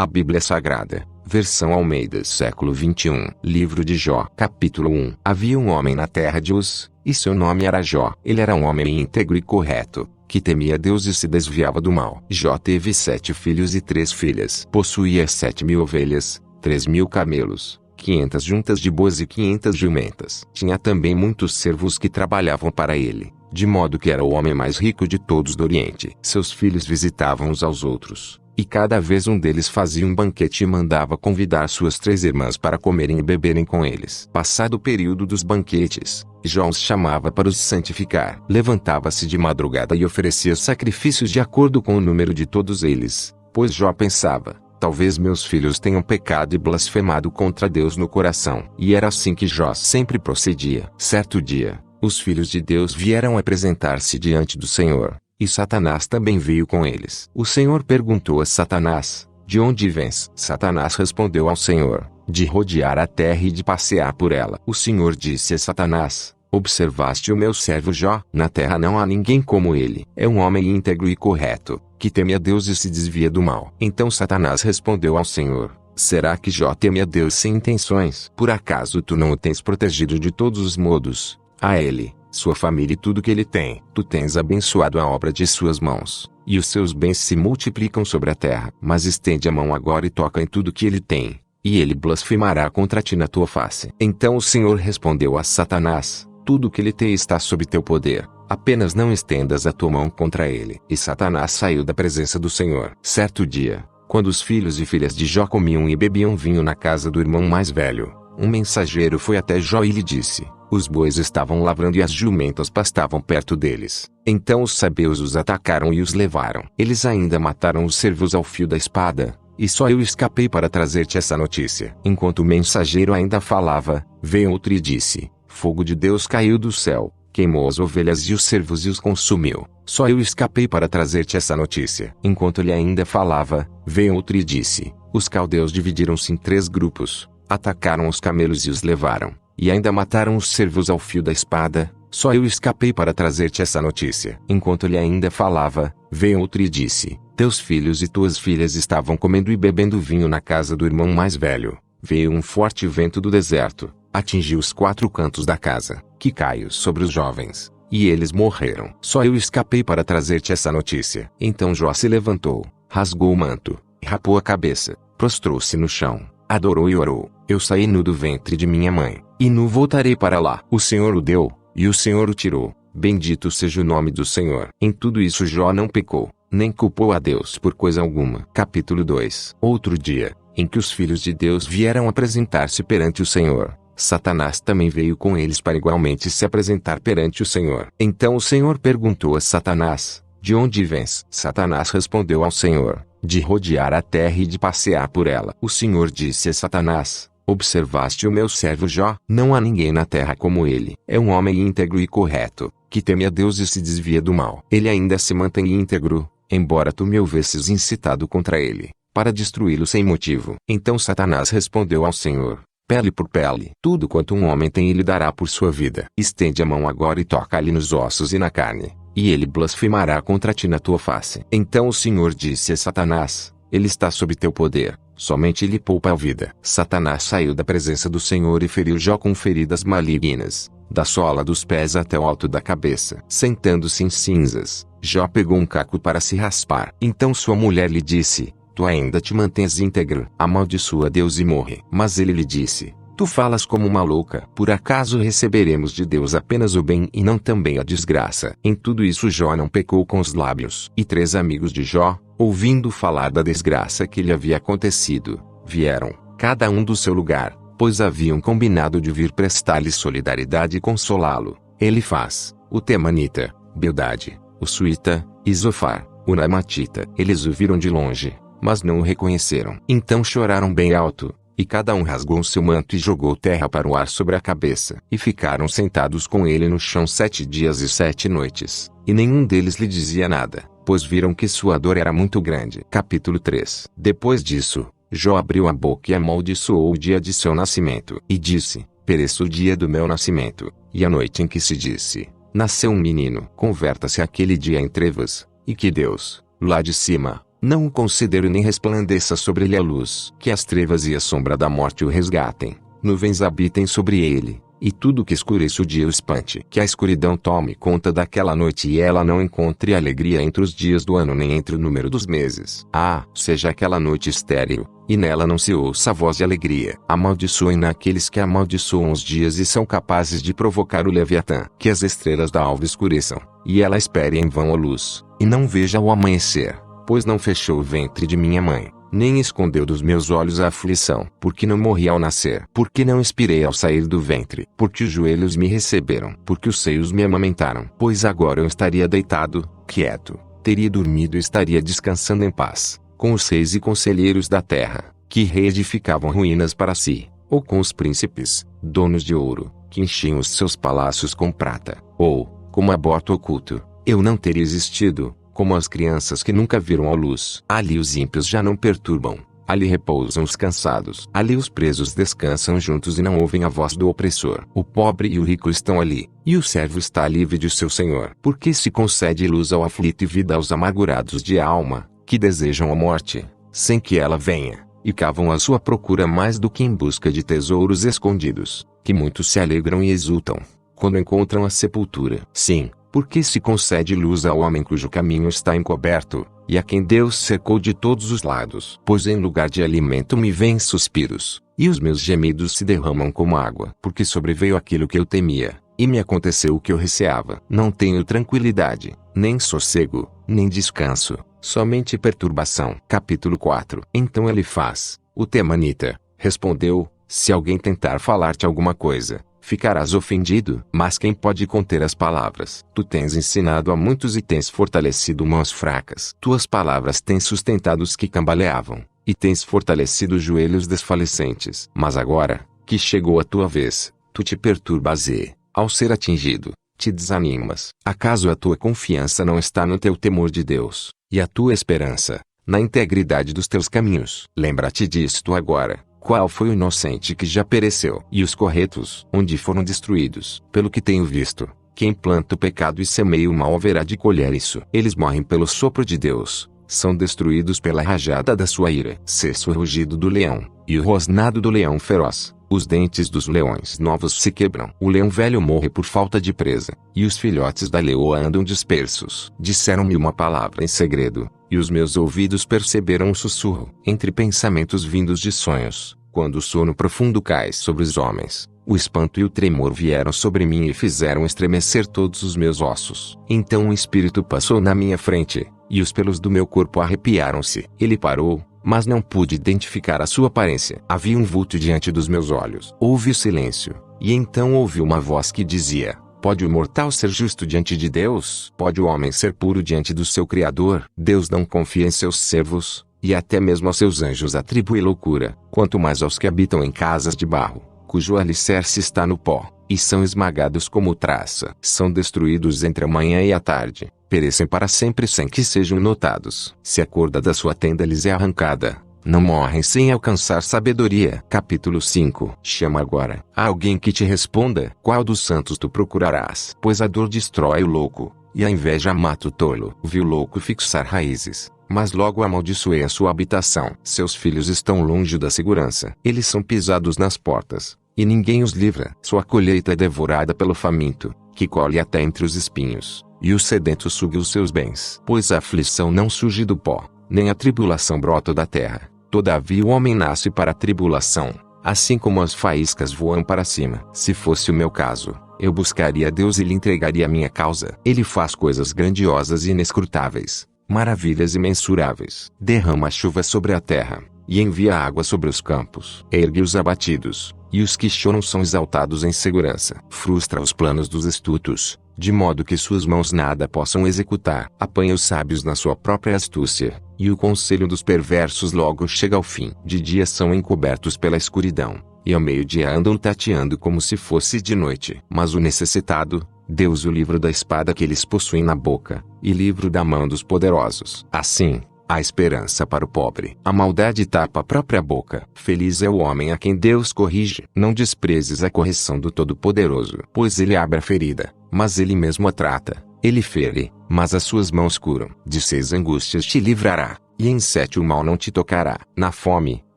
A Bíblia Sagrada, versão Almeida século 21. Livro de Jó. Capítulo 1. Havia um homem na terra de Uz, e seu nome era Jó. Ele era um homem íntegro e correto, que temia Deus e se desviava do mal. Jó teve 7 filhos e 3 filhas. Possuía 7.000 ovelhas, 3.000 camelos, 500 juntas de bois e 500 jumentas. Tinha também muitos servos que trabalhavam para ele, de modo que era o homem mais rico de todos do Oriente. Seus filhos visitavam uns aos outros, e cada vez um deles fazia um banquete e mandava convidar suas 3 irmãs para comerem e beberem com eles. Passado o período dos banquetes, Jó os chamava para os santificar. Levantava-se de madrugada e oferecia sacrifícios de acordo com o número de todos eles, pois Jó pensava: talvez meus filhos tenham pecado e blasfemado contra Deus no coração. E era assim que Jó sempre procedia. Certo dia, os filhos de Deus vieram apresentar-se diante do Senhor, e Satanás também veio com eles. O Senhor perguntou a Satanás: de onde vens? Satanás respondeu ao Senhor: de rodear a terra e de passear por ela. O Senhor disse a Satanás: observaste o meu servo Jó? Na terra não há ninguém como ele. É um homem íntegro e correto, que teme a Deus e se desvia do mal. Então Satanás respondeu ao Senhor: será que Jó teme a Deus sem intenções? Por acaso tu não o tens protegido de todos os modos? A ele, sua família e tudo que ele tem, tu tens abençoado a obra de suas mãos, e os seus bens se multiplicam sobre a terra. Mas estende a mão agora e toca em tudo que ele tem, e ele blasfemará contra ti na tua face. Então o Senhor respondeu a Satanás: tudo o que ele tem está sob teu poder, apenas não estendas a tua mão contra ele. E Satanás saiu da presença do Senhor. Certo dia, quando os filhos e filhas de Jó comiam e bebiam vinho na casa do irmão mais velho, um mensageiro foi até Jó e lhe disse: os bois estavam lavrando e as jumentas pastavam perto deles. Então os sabeus os atacaram e os levaram. Eles ainda mataram os servos ao fio da espada, e só eu escapei para trazer-te essa notícia. Enquanto o mensageiro ainda falava, veio outro e disse: fogo de Deus caiu do céu, queimou as ovelhas e os servos e os consumiu. Só eu escapei para trazer-te essa notícia. Enquanto ele ainda falava, veio outro e disse: os caldeus dividiram-se em 3 grupos, atacaram os camelos e os levaram, e ainda mataram os servos ao fio da espada. Só eu escapei para trazer-te essa notícia. Enquanto ele ainda falava, veio outro e disse: teus filhos e tuas filhas estavam comendo e bebendo vinho na casa do irmão mais velho. Veio um forte vento do deserto, atingiu os 4 cantos da casa, que caiu sobre os jovens, e eles morreram. Só eu escapei para trazer-te essa notícia. Então Jó se levantou, rasgou o manto, rapou a cabeça, prostrou-se no chão, adorou e orou: eu saí nu do ventre de minha mãe, e nu voltarei para lá. O Senhor o deu, e o Senhor o tirou. Bendito seja o nome do Senhor. Em tudo isso Jó não pecou, nem culpou a Deus por coisa alguma. Capítulo 2. Outro dia, em que os filhos de Deus vieram apresentar-se perante o Senhor, Satanás também veio com eles para igualmente se apresentar perante o Senhor. Então o Senhor perguntou a Satanás: de onde vens? Satanás respondeu ao Senhor: de rodear a terra e de passear por ela. O Senhor disse a Satanás: observaste o meu servo Jó? Não há ninguém na terra como ele. É um homem íntegro e correto, que teme a Deus e se desvia do mal. Ele ainda se mantém íntegro, embora tu me houvesses incitado contra ele, para destruí-lo sem motivo. Então Satanás respondeu ao Senhor: pele por pele. Tudo quanto um homem tem ele dará por sua vida. Estende a mão agora e toca-lhe nos ossos e na carne, e ele blasfemará contra ti na tua face. Então o Senhor disse a Satanás: ele está sob teu poder, somente lhe poupa a vida. Satanás saiu da presença do Senhor e feriu Jó com feridas malignas, da sola dos pés até o alto da cabeça. Sentando-se em cinzas, Jó pegou um caco para se raspar. Então sua mulher lhe disse: tu ainda te mantens íntegro, amaldiçoa Deus e morre. Mas ele lhe disse: tu falas como uma louca. Por acaso receberemos de Deus apenas o bem e não também a desgraça? Em tudo isso Jó não pecou com os lábios. E 3 amigos de Jó, ouvindo falar da desgraça que lhe havia acontecido, vieram, cada um do seu lugar, pois haviam combinado de vir prestar-lhe solidariedade e consolá-lo. Elifaz, o Temanita, Bildade, o Suíta, e Zofar, o Namatita. Eles o viram de longe, mas não o reconheceram. Então choraram bem alto, e cada um rasgou seu manto e jogou terra para o ar sobre a cabeça. E ficaram sentados com ele no chão 7 dias e 7 noites, e nenhum deles lhe dizia nada, pois viram que sua dor era muito grande. Capítulo 3. Depois disso, Jó abriu a boca e amaldiçoou o dia de seu nascimento, e disse: pereça o dia do meu nascimento, e a noite em que se disse: nasceu um menino. Converta-se aquele dia em trevas, e que Deus, lá de cima, Não o considero nem resplandeça sobre ele a luz. Que as trevas e a sombra da morte o resgatem. Nuvens habitem sobre ele, e tudo que escureça o dia o espante. Que a escuridão tome conta daquela noite e ela não encontre alegria entre os dias do ano nem entre o número dos meses. Seja aquela noite estéril, e nela não se ouça a voz de alegria. Amaldiçoem naqueles que amaldiçoam os dias e são capazes de provocar o Leviatã. Que as estrelas da alva escureçam, e ela espere em vão a luz, e não veja o amanhecer. Pois não fechou o ventre de minha mãe, nem escondeu dos meus olhos a aflição. Porque não morri ao nascer. Porque não expirei ao sair do ventre. Porque os joelhos me receberam. Porque os seios me amamentaram. Pois agora eu estaria deitado, quieto, teria dormido e estaria descansando em paz, com os reis e conselheiros da terra, que reedificavam ruínas para si, ou com os príncipes, donos de ouro, que enchiam os seus palácios com prata, ou, como aborto oculto, eu não teria existido, como as crianças que nunca viram a luz. Ali os ímpios já não perturbam, ali repousam os cansados. Ali os presos descansam juntos e não ouvem a voz do opressor. O pobre e o rico estão ali, e o servo está livre de seu senhor. Porque se concede luz ao aflito e vida aos amargurados de alma, que desejam a morte, sem que ela venha, e cavam à sua procura mais do que em busca de tesouros escondidos, que muitos se alegram e exultam, quando encontram a sepultura. Sim, porque se concede luz ao homem cujo caminho está encoberto, e a quem Deus cercou de todos os lados. Pois em lugar de alimento me vêm suspiros, e os meus gemidos se derramam como água. Porque sobreveio aquilo que eu temia, e me aconteceu o que eu receava. Não tenho tranquilidade, nem sossego, nem descanso, somente perturbação. Capítulo 4. Então Elifaz, o temanita, respondeu: se alguém tentar falar-te alguma coisa, ficarás ofendido. Mas quem pode conter as palavras? Tu tens ensinado a muitos e tens fortalecido mãos fracas. Tuas palavras tens sustentado os que cambaleavam, e tens fortalecido os joelhos desfalecentes. Mas agora, que chegou a tua vez, tu te perturbas e, ao ser atingido, te desanimas. Acaso a tua confiança não está no teu temor de Deus, e a tua esperança, na integridade dos teus caminhos? Lembra-te disto agora. Qual foi o inocente que já pereceu? E os corretos, onde foram destruídos? Pelo que tenho visto, quem planta o pecado e semeia o mal haverá de colher isso. Eles morrem pelo sopro de Deus, são destruídos pela rajada da sua ira. Cessa o rugido do leão, e o rosnado do leão feroz. Os dentes dos leões novos se quebram. O leão velho morre por falta de presa, e os filhotes da leoa andam dispersos. Disseram-me uma palavra em segredo, e os meus ouvidos perceberam um sussurro. Entre pensamentos vindos de sonhos, quando o sono profundo cai sobre os homens, o espanto e o tremor vieram sobre mim e fizeram estremecer todos os meus ossos. Então um espírito passou na minha frente, e os pelos do meu corpo arrepiaram-se. Ele parou, mas não pude identificar a sua aparência. Havia um vulto diante dos meus olhos. Houve silêncio, e então ouvi uma voz que dizia: pode o mortal ser justo diante de Deus? Pode o homem ser puro diante do seu Criador? Deus não confia em seus servos, e até mesmo aos seus anjos atribui loucura, quanto mais aos que habitam em casas de barro, cujo alicerce está no pó, e são esmagados como traça. São destruídos entre a manhã e a tarde, perecem para sempre sem que sejam notados. Se a corda da sua tenda lhes é arrancada, não morrem sem alcançar sabedoria. Capítulo 5. Chama agora a alguém que te responda. Qual dos santos tu procurarás? Pois a dor destrói o louco, e a inveja mata o tolo. Vi o louco fixar raízes, mas logo amaldiçoei a sua habitação. Seus filhos estão longe da segurança. Eles são pisados nas portas, e ninguém os livra. Sua colheita é devorada pelo faminto, que colhe até entre os espinhos, e o sedento suga os seus bens. Pois a aflição não surge do pó, nem a tribulação brota da terra. Todavia o homem nasce para a tribulação, assim como as faíscas voam para cima. Se fosse o meu caso, eu buscaria a Deus e lhe entregaria a minha causa. Ele faz coisas grandiosas e inescrutáveis, maravilhas imensuráveis. Derrama a chuva sobre a terra, e envia água sobre os campos. Ergue os abatidos, e os que choram são exaltados em segurança. Frustra os planos dos astutos, de modo que suas mãos nada possam executar. Apanha os sábios na sua própria astúcia, e o conselho dos perversos logo chega ao fim. De dia são encobertos pela escuridão, e ao meio-dia andam tateando como se fosse de noite. Mas o necessitado, Deus o livra da espada que eles possuem na boca, e livra da mão dos poderosos. Assim, há esperança para o pobre. A maldade tapa a própria boca. Feliz é o homem a quem Deus corrige. Não desprezes a correção do Todo-Poderoso, pois ele abre a ferida, mas ele mesmo a trata. Ele fere, mas as suas mãos curam. De 6 angústias te livrará, e em 7 o mal não te tocará. Na fome,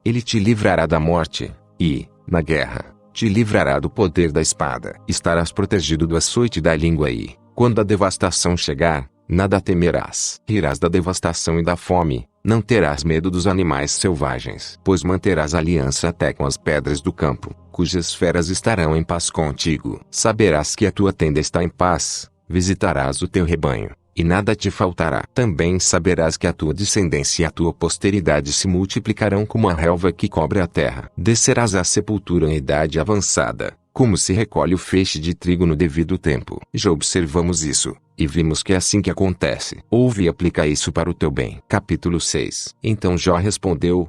ele te livrará da morte, e, na guerra, te livrará do poder da espada. Estarás protegido do açoite da língua e, quando a devastação chegar, nada temerás. Rirás da devastação e da fome, não terás medo dos animais selvagens, pois manterás aliança até com as pedras do campo, cujas feras estarão em paz contigo. Saberás que a tua tenda está em paz, visitarás o teu rebanho, e nada te faltará. Também saberás que a tua descendência e a tua posteridade se multiplicarão como a relva que cobre a terra. Descerás à sepultura em idade avançada, como se recolhe o feixe de trigo no devido tempo. Já observamos isso, e vimos que é assim que acontece. Ouve e aplica isso para o teu bem. Capítulo 6. Então Jó respondeu: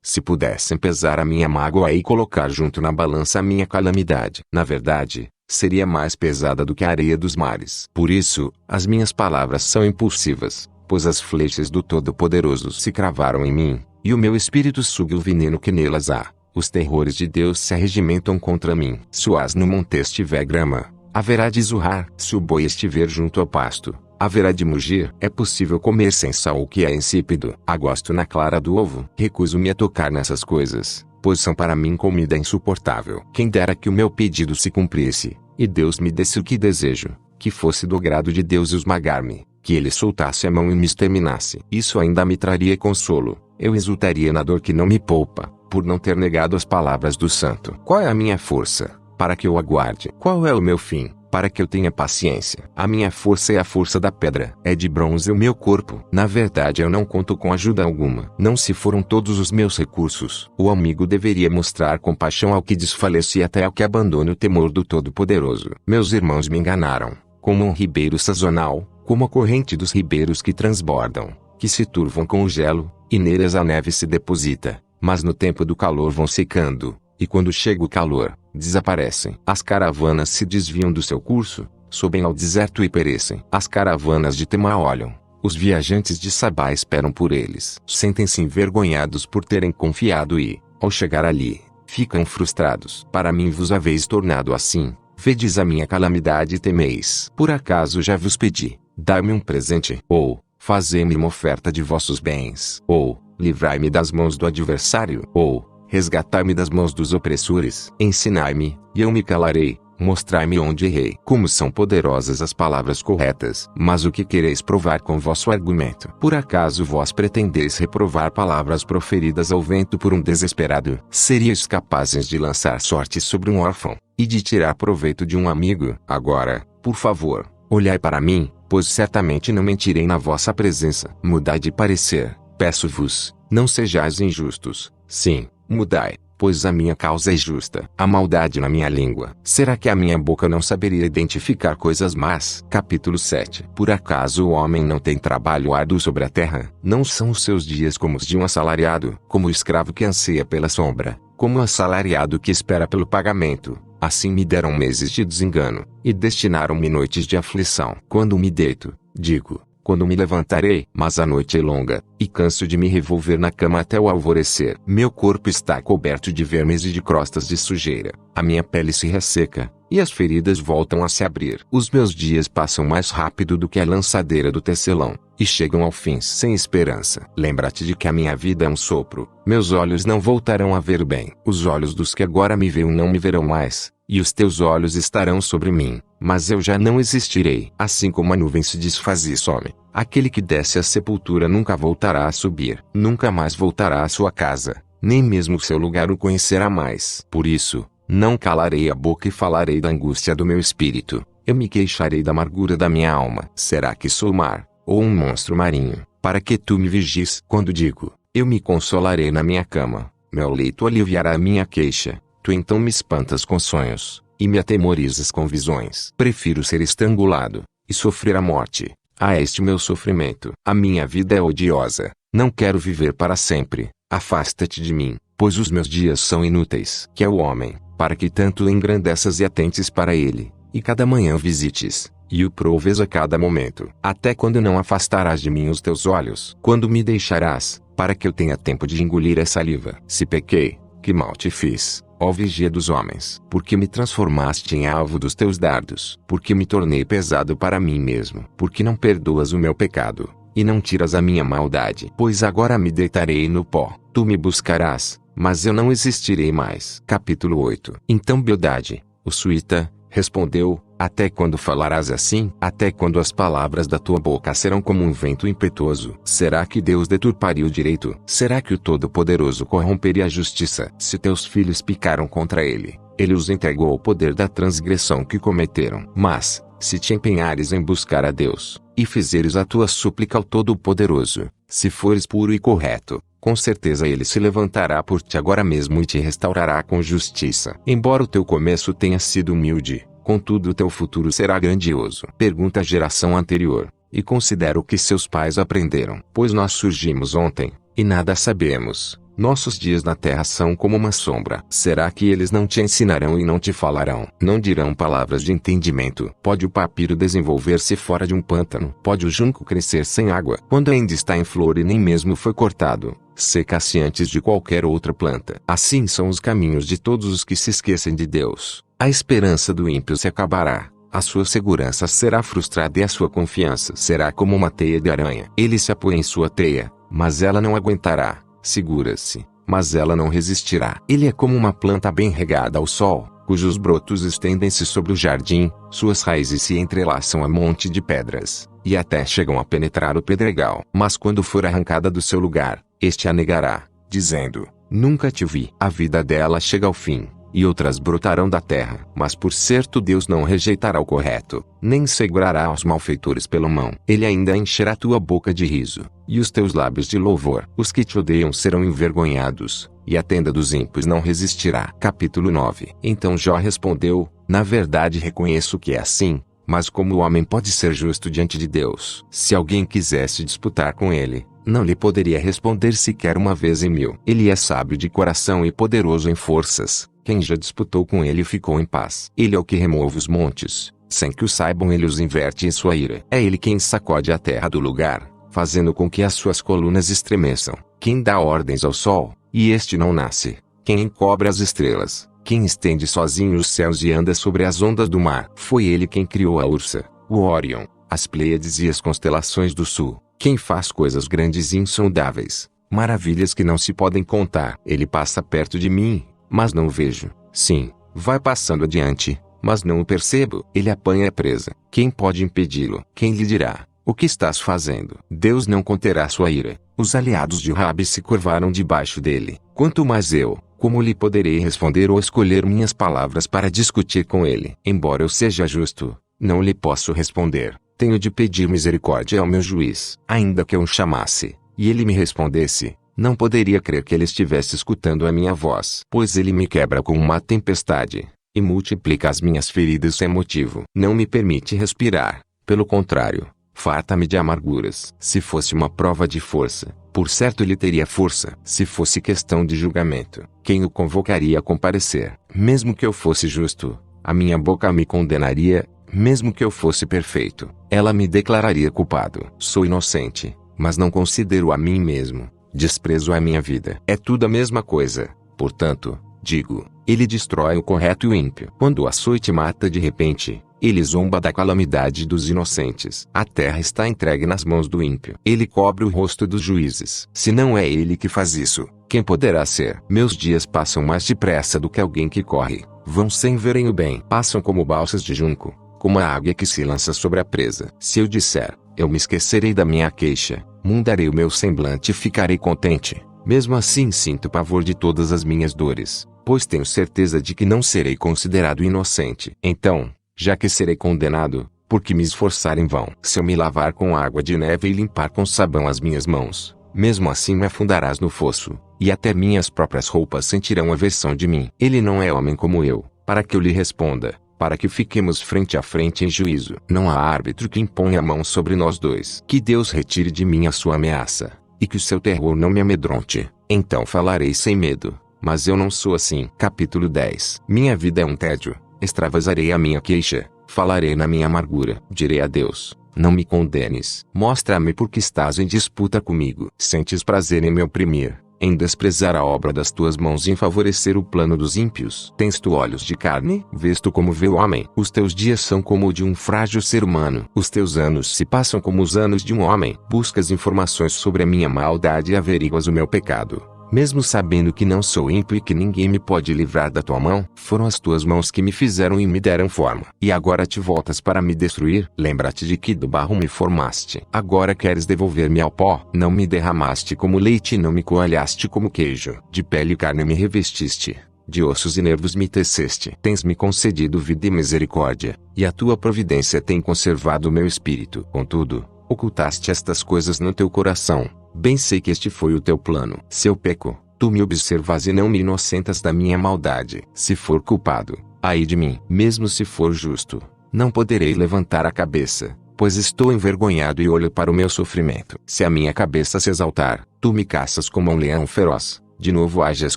se pudessem pesar a minha mágoa e colocar junto na balança a minha calamidade, na verdade, seria mais pesada do que a areia dos mares. Por isso, as minhas palavras são impulsivas, pois as flechas do Todo-Poderoso se cravaram em mim, e o meu espírito suga o veneno que nelas há. Os terrores de Deus se arregimentam contra mim. Se o asno monte estiver grama, haverá de zurrar. Se o boi estiver junto ao pasto, haverá de mugir. É possível comer sem sal o que é insípido. Agosto na clara do ovo. Recuso-me a tocar nessas coisas, pois são para mim comida insuportável. Quem dera que o meu pedido se cumprisse, e Deus me desse o que desejo, que fosse do grado de Deus esmagar-me, que ele soltasse a mão e me exterminasse. Isso ainda me traria consolo. Eu exultaria na dor que não me poupa, por não ter negado as palavras do santo. Qual é a minha força, para que eu aguarde? Qual é o meu fim, para que eu tenha paciência? A minha força é a força da pedra. É de bronze o meu corpo. Na verdade eu não conto com ajuda alguma. Não se foram todos os meus recursos. O amigo deveria mostrar compaixão ao que desfalece e até ao que abandone o temor do Todo-Poderoso. Meus irmãos me enganaram, como um ribeiro sazonal, como a corrente dos ribeiros que transbordam, que se turvam com o gelo, e neles a neve se deposita, mas no tempo do calor vão secando, e quando chega o calor, desaparecem. As caravanas se desviam do seu curso, sobem ao deserto e perecem. As caravanas de Temá olham, os viajantes de Sabá esperam por eles. Sentem-se envergonhados por terem confiado e, ao chegar ali, ficam frustrados. Para mim vos haveis tornado assim, vedes a minha calamidade e temeis. Por acaso já vos pedi, dai-me um presente, ou, fazei-me uma oferta de vossos bens, ou, livrai-me das mãos do adversário, ou, resgatai-me das mãos dos opressores. Ensinai-me, e eu me calarei, mostrai-me onde errei. Como são poderosas as palavras corretas. Mas o que quereis provar com vosso argumento? Por acaso vós pretendeis reprovar palavras proferidas ao vento por um desesperado? Seríeis capazes de lançar sorte sobre um órfão, e de tirar proveito de um amigo? Agora, por favor, olhai para mim, pois certamente não mentirei na vossa presença. Mudai de parecer, peço-vos, não sejais injustos. Sim, mudai, pois a minha causa é justa. A maldade na minha língua. Será que a minha boca não saberia identificar coisas más? Capítulo 7. Por acaso o homem não tem trabalho árduo sobre a terra? Não são os seus dias como os de um assalariado, como o escravo que anseia pela sombra, como o assalariado que espera pelo pagamento? Assim me deram meses de desengano, e destinaram-me noites de aflição. Quando me deito, digo, quando me levantarei? Mas a noite é longa, e canso de me revolver na cama até o alvorecer. Meu corpo está coberto de vermes e de crostas de sujeira. A minha pele se resseca, e as feridas voltam a se abrir. Os meus dias passam mais rápido do que a lançadeira do tecelão, e chegam ao fim sem esperança. Lembra-te de que a minha vida é um sopro. Meus olhos não voltarão a ver bem. Os olhos dos que agora me veem não me verão mais, e os teus olhos estarão sobre mim, mas eu já não existirei. Assim como a nuvem se desfaz e some, aquele que desce à sepultura nunca voltará a subir. Nunca mais voltará à sua casa, nem mesmo o seu lugar o conhecerá mais. Por isso, não calarei a boca e falarei da angústia do meu espírito. Eu me queixarei da amargura da minha alma. Será que sou mar, ou um monstro marinho, para que tu me vigies? Quando digo, eu me consolarei na minha cama, meu leito aliviará a minha queixa. Tu então me espantas com sonhos, e me atemorizas com visões. Prefiro ser estrangulado, e sofrer a morte, a este meu sofrimento. A minha vida é odiosa, não quero viver para sempre. Afasta-te de mim, pois os meus dias são inúteis. Que é o homem, para que tanto o engrandeças e atentes para ele, e cada manhã o visites, e o proves a cada momento. Até quando não afastarás de mim os teus olhos? Quando me deixarás, para que eu tenha tempo de engolir a saliva? Se pequei, que mal te fiz, ó vigia dos homens? Porque me transformaste em alvo dos teus dardos? Porque me tornei pesado para mim mesmo? Porque não perdoas o meu pecado, e não tiras a minha maldade. Pois agora me deitarei no pó, tu me buscarás, mas eu não existirei mais. Capítulo 8. Então Bildade, o suíta, respondeu: até quando falarás assim? Até quando as palavras da tua boca serão como um vento impetuoso? Será que Deus deturparia o direito? Será que o Todo-Poderoso corromperia a justiça? Se teus filhos picaram contra ele, ele os entregou ao poder da transgressão que cometeram. Mas, se te empenhares em buscar a Deus, e fizeres a tua súplica ao Todo-Poderoso, se fores puro e correto, com certeza ele se levantará por ti agora mesmo e te restaurará com justiça. Embora o teu começo tenha sido humilde, contudo o teu futuro será grandioso. Pergunta à geração anterior, e considera o que seus pais aprenderam. Pois nós surgimos ontem, e nada sabemos. Nossos dias na terra são como uma sombra. Será que eles não te ensinarão e não te falarão? Não dirão palavras de entendimento? Pode o papiro desenvolver-se fora de um pântano? Pode o junco crescer sem água? Quando ainda está em flor e nem mesmo foi cortado, seca-se antes de qualquer outra planta. Assim são os caminhos de todos os que se esquecem de Deus. A esperança do ímpio se acabará. A sua segurança será frustrada e a sua confiança será como uma teia de aranha. Ele se apoia em sua teia, mas ela não aguentará. Segura-se, mas ela não resistirá. Ele é como uma planta bem regada ao sol, cujos brotos estendem-se sobre o jardim, suas raízes se entrelaçam a monte de pedras, e até chegam a penetrar o pedregal. Mas quando for arrancada do seu lugar, este a negará, dizendo: nunca te vi. A vida dela chega ao fim, e outras brotarão da terra. Mas por certo Deus não rejeitará o correto, nem segurará os malfeitores pela mão. Ele ainda encherá tua boca de riso, e os teus lábios de louvor. Os que te odeiam serão envergonhados, e a tenda dos ímpios não resistirá. Capítulo 9. Então Jó respondeu: na verdade reconheço que é assim, mas como o homem pode ser justo diante de Deus? Se alguém quisesse disputar com ele, não lhe poderia responder sequer uma vez em 1000. Ele é sábio de coração e poderoso em forças. Quem já disputou com ele ficou em paz. Ele é o que remove os montes, sem que o saibam ele os inverte em sua ira. É ele quem sacode a terra do lugar, fazendo com que as suas colunas estremeçam. Quem dá ordens ao sol, e este não nasce. Quem encobre as estrelas, quem estende sozinho os céus e anda sobre as ondas do mar. Foi ele quem criou a Ursa, o Órion, as Pleiades e as constelações do sul. Quem faz coisas grandes e insondáveis, maravilhas que não se podem contar. Ele passa perto de mim, mas não o vejo. Sim, vai passando adiante, mas não o percebo. Ele apanha a presa. Quem pode impedi-lo? Quem lhe dirá: o que estás fazendo? Deus não conterá sua ira. Os aliados de Rabi se curvaram debaixo dele. Quanto mais eu, como lhe poderei responder ou escolher minhas palavras para discutir com ele? Embora eu seja justo, não lhe posso responder. Tenho de pedir misericórdia ao meu juiz. Ainda que eu o chamasse, e ele me respondesse, não poderia crer que ele estivesse escutando a minha voz. Pois ele me quebra com uma tempestade, e multiplica as minhas feridas sem motivo. Não me permite respirar, pelo contrário, farta-me de amarguras. Se fosse uma prova de força, por certo ele teria força. Se fosse questão de julgamento, quem o convocaria a comparecer? Mesmo que eu fosse justo, a minha boca me condenaria. Mesmo que eu fosse perfeito, ela me declararia culpado. Sou inocente, mas não considero a mim mesmo. Desprezo a minha vida. É tudo a mesma coisa. Portanto, digo, ele destrói o correto e o ímpio. Quando o açoite mata de repente, ele zomba da calamidade dos inocentes. A terra está entregue nas mãos do ímpio. Ele cobre o rosto dos juízes. Se não é ele que faz isso, quem poderá ser? Meus dias passam mais depressa do que alguém que corre. Vão sem verem o bem. Passam como balsas de junco, como a águia que se lança sobre a presa. Se eu disser, eu me esquecerei da minha queixa, mudarei o meu semblante e ficarei contente, mesmo assim sinto pavor de todas as minhas dores, pois tenho certeza de que não serei considerado inocente. Então, já que serei condenado, por que me esforçar em vão? Se eu me lavar com água de neve e limpar com sabão as minhas mãos, mesmo assim me afundarás no fosso, e até minhas próprias roupas sentirão aversão de mim. Ele não é homem como eu, para que eu lhe responda, para que fiquemos frente a frente em juízo. Não há árbitro que imponha a mão sobre nós dois. Que Deus retire de mim a sua ameaça, e que o seu terror não me amedronte. Então falarei sem medo, mas eu não sou assim. Capítulo 10. Minha vida é um tédio, extravasarei a minha queixa, falarei na minha amargura. Direi a Deus, não me condenes. Mostra-me por que estás em disputa comigo. Sentes prazer em me oprimir, em desprezar a obra das tuas mãos e em favorecer o plano dos ímpios? Tens tu olhos de carne? Vês tu como vê o homem? Os teus dias são como o de um frágil ser humano. Os teus anos se passam como os anos de um homem. Buscas informações sobre a minha maldade e averiguas o meu pecado. Mesmo sabendo que não sou ímpio e que ninguém me pode livrar da tua mão, foram as tuas mãos que me fizeram e me deram forma. E agora te voltas para me destruir? Lembra-te de que do barro me formaste. Agora queres devolver-me ao pó? Não me derramaste como leite e não me coalhaste como queijo. De pele e carne me revestiste. De ossos e nervos me teceste. Tens-me concedido vida e misericórdia, e a tua providência tem conservado o meu espírito. Contudo, ocultaste estas coisas no teu coração. Bem sei que este foi o teu plano. Se eu peco, tu me observas e não me inocentas da minha maldade. Se for culpado, ai de mim. Mesmo se for justo, não poderei levantar a cabeça, pois estou envergonhado e olho para o meu sofrimento. Se a minha cabeça se exaltar, tu me caças como um leão feroz. De novo ages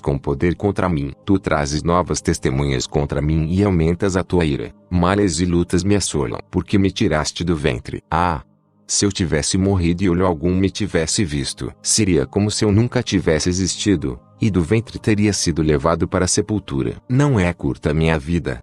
com poder contra mim. Tu trazes novas testemunhas contra mim e aumentas a tua ira. Males e lutas me assolam, porque me tiraste do ventre. Ah! Se eu tivesse morrido e olho algum me tivesse visto, seria como se eu nunca tivesse existido, e do ventre teria sido levado para a sepultura. Não é curta minha vida.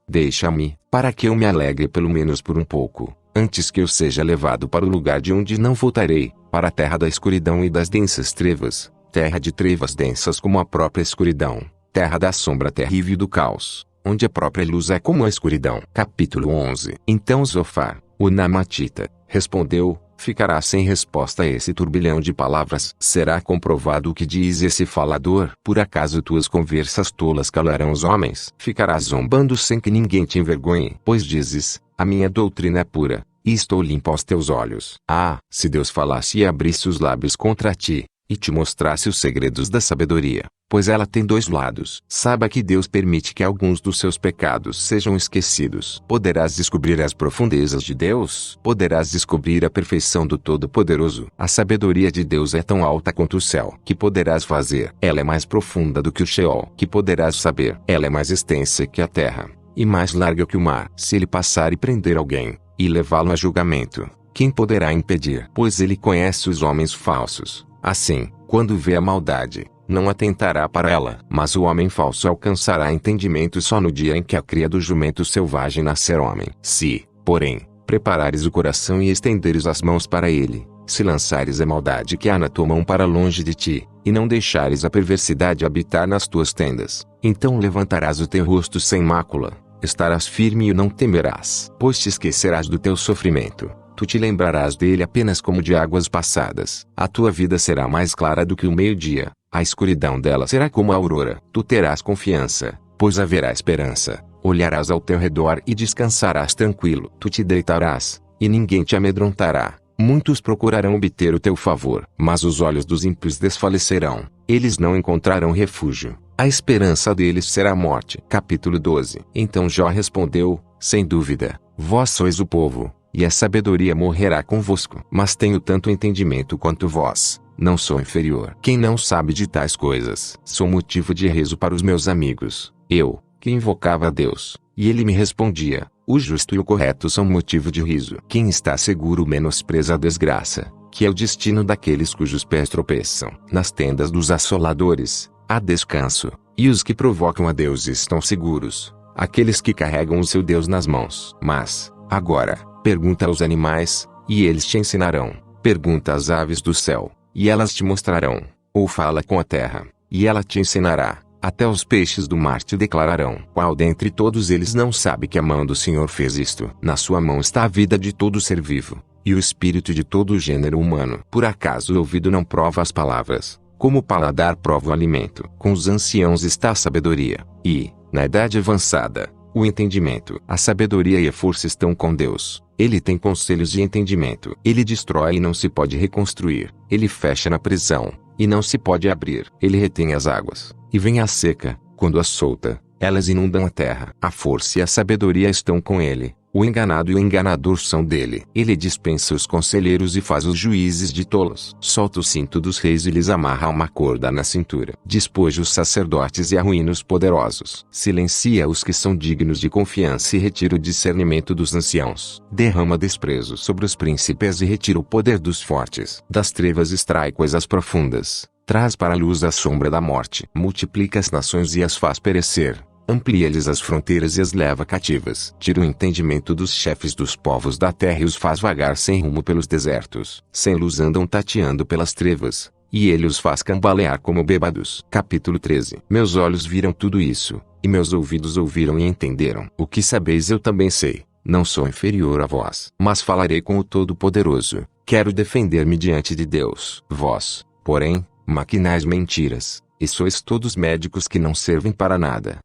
Deixa-me, para que eu me alegre pelo menos por um pouco, antes que eu seja levado para o lugar de onde não voltarei, para a terra da escuridão e das densas trevas, terra de trevas densas como a própria escuridão, terra da sombra terrível do caos, onde a própria luz é como a escuridão. Capítulo 11. Então Zofar, o Namatita, respondeu: ficará sem resposta esse turbilhão de palavras. Será comprovado o que diz esse falador? Por acaso tuas conversas tolas calarão os homens? Ficarás zombando sem que ninguém te envergonhe? Pois dizes: a minha doutrina é pura, e estou limpo aos teus olhos. Ah, se Deus falasse e abrisse os lábios contra ti, e te mostrasse os segredos da sabedoria, pois ela tem dois lados. Saiba que Deus permite que alguns dos seus pecados sejam esquecidos. Poderás descobrir as profundezas de Deus? Poderás descobrir a perfeição do Todo-Poderoso? A sabedoria de Deus é tão alta quanto o céu. Que poderás fazer? Ela é mais profunda do que o Sheol. Que poderás saber? Ela é mais extensa que a terra, e mais larga que o mar. Se ele passar e prender alguém, e levá-lo a julgamento, quem poderá impedir? Pois ele conhece os homens falsos. Assim, quando vê a maldade, não atentará para ela. Mas o homem falso alcançará entendimento só no dia em que a cria do jumento selvagem nascer homem. Se, porém, preparares o coração e estenderes as mãos para ele, se lançares a maldade que há na tua mão para longe de ti, e não deixares a perversidade habitar nas tuas tendas, então levantarás o teu rosto sem mácula, estarás firme e não temerás, pois te esquecerás do teu sofrimento. Tu te lembrarás dele apenas como de águas passadas. A tua vida será mais clara do que o meio-dia, a escuridão dela será como a aurora. Tu terás confiança, pois haverá esperança. Olharás ao teu redor e descansarás tranquilo. Tu te deitarás, e ninguém te amedrontará. Muitos procurarão obter o teu favor, mas os olhos dos ímpios desfalecerão. Eles não encontrarão refúgio. A esperança deles será a morte. Capítulo 12. Então Jó respondeu: sem dúvida, vós sois o povo, e a sabedoria morrerá convosco. Mas tenho tanto entendimento quanto vós, não sou inferior. Quem não sabe de tais coisas? Sou motivo de riso para os meus amigos. Eu, que invocava a Deus, e ele me respondia: o justo e o correto são motivo de riso. Quem está seguro menospreza a desgraça, que é o destino daqueles cujos pés tropeçam. Nas tendas dos assoladores há descanso, e os que provocam a Deus estão seguros, aqueles que carregam o seu Deus nas mãos. Mas, agora, pergunta aos animais, e eles te ensinarão. Pergunta às aves do céu, e elas te mostrarão. Ou fala com a terra, e ela te ensinará. Até os peixes do mar te declararão. Qual dentre todos eles não sabe que a mão do Senhor fez isto? Na sua mão está a vida de todo ser vivo, e o espírito de todo o gênero humano. Por acaso o ouvido não prova as palavras, como o paladar prova o alimento? Com os anciãos está a sabedoria, e, na idade avançada, o entendimento. A sabedoria e a força estão com Deus. Ele tem conselhos de entendimento. Ele destrói e não se pode reconstruir. Ele fecha na prisão, e não se pode abrir. Ele retém as águas, e vem a seca. Quando as solta, elas inundam a terra. A força e a sabedoria estão com ele. O enganado e o enganador são dele. Ele dispensa os conselheiros e faz os juízes de tolos. Solta o cinto dos reis e lhes amarra uma corda na cintura. Despoja os sacerdotes e arruína os poderosos. Silencia os que são dignos de confiança e retira o discernimento dos anciãos. Derrama desprezo sobre os príncipes e retira o poder dos fortes. Das trevas extrai coisas profundas, traz para a luz a sombra da morte, multiplica as nações e as faz perecer, amplia-lhes as fronteiras e as leva cativas, tira o entendimento dos chefes dos povos da terra e os faz vagar sem rumo pelos desertos, sem luz andam tateando pelas trevas, e ele os faz cambalear como bêbados. Capítulo 13. Meus olhos viram tudo isso, e meus ouvidos ouviram e entenderam. O que sabeis eu também sei, não sou inferior a vós, mas falarei com o Todo-Poderoso, quero defender-me diante de Deus. Vós, porém, maquinais mentiras, e sois todos médicos que não servem para nada.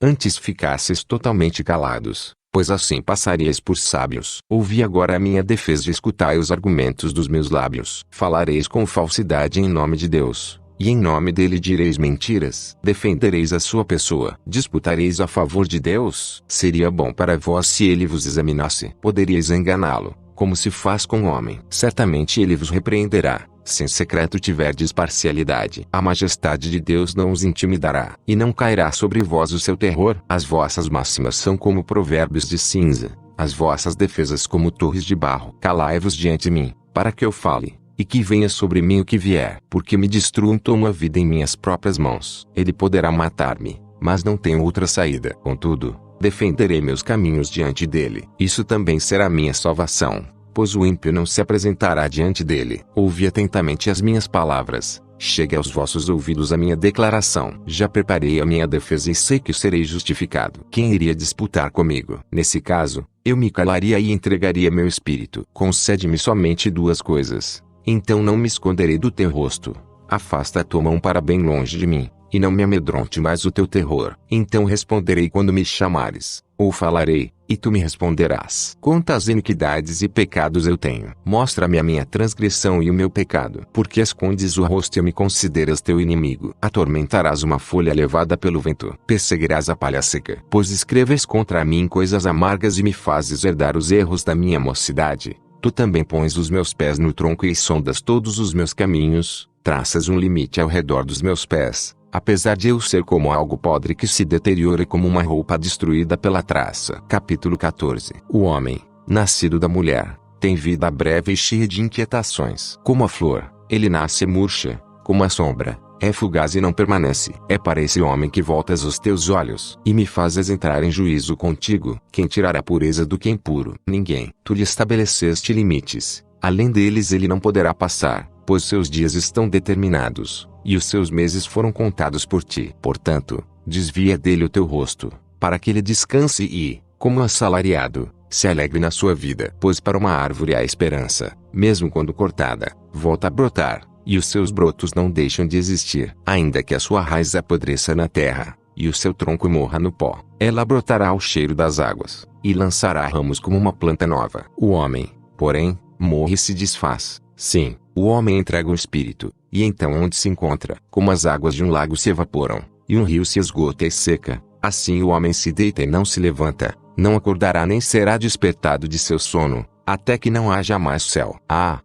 Antes ficasseis totalmente calados, pois assim passaríeis por sábios. Ouvi agora a minha defesa e escutai os argumentos dos meus lábios. Falareis com falsidade em nome de Deus, e em nome dele direis mentiras. Defendereis a sua pessoa. Disputareis a favor de Deus. Seria bom para vós se ele vos examinasse. Poderíeis enganá-lo, como se faz com o homem. Certamente ele vos repreenderá, se em secreto tiverdes parcialidade. A majestade de Deus não os intimidará, e não cairá sobre vós o seu terror. As vossas máximas são como provérbios de cinza, as vossas defesas como torres de barro. Calai-vos diante de mim, para que eu fale, e que venha sobre mim o que vier. Porque me destruam, tomo a vida em minhas próprias mãos. Ele poderá matar-me, mas não tenho outra saída. Contudo, defenderei meus caminhos diante dele. Isso também será minha salvação, pois o ímpio não se apresentará diante dele. Ouvi atentamente as minhas palavras, chegue aos vossos ouvidos a minha declaração. Já preparei a minha defesa e sei que serei justificado. Quem iria disputar comigo? Nesse caso, eu me calaria e entregaria meu espírito. Concede-me somente duas coisas, então não me esconderei do teu rosto. Afasta a tua mão para bem longe de mim, e não me amedronte mais o teu terror. Então responderei quando me chamares, ou falarei, e tu me responderás. Quantas iniquidades e pecados eu tenho? Mostra-me a minha transgressão e o meu pecado. Porque escondes o rosto e me consideras teu inimigo? Atormentarás uma folha levada pelo vento. Perseguirás a palha seca. Pois escreves contra mim coisas amargas e me fazes herdar os erros da minha mocidade. Tu também pões os meus pés no tronco e sondas todos os meus caminhos, traças um limite ao redor dos meus pés. Apesar de eu ser como algo podre que se deteriora e como uma roupa destruída pela traça. Capítulo 14. O homem, nascido da mulher, tem vida breve e cheia de inquietações. Como a flor, ele nasce e murcha, como a sombra, é fugaz e não permanece. É para esse homem que voltas os teus olhos, e me fazes entrar em juízo contigo. Quem tirará a pureza do que é impuro? Ninguém. Tu lhe estabeleceste limites, além deles ele não poderá passar, pois seus dias estão determinados, e os seus meses foram contados por ti. Portanto, desvia dele o teu rosto, para que ele descanse e, como assalariado, se alegre na sua vida. Pois para uma árvore há esperança, mesmo quando cortada, volta a brotar, e os seus brotos não deixam de existir. Ainda que a sua raiz apodreça na terra, e o seu tronco morra no pó, ela brotará ao cheiro das águas, e lançará ramos como uma planta nova. O homem, porém, morre e se desfaz. Sim, o homem entrega o espírito, e então onde se encontra? Como as águas de um lago se evaporam, e um rio se esgota e seca, assim o homem se deita e não se levanta, não acordará nem será despertado de seu sono, até que não haja mais céu.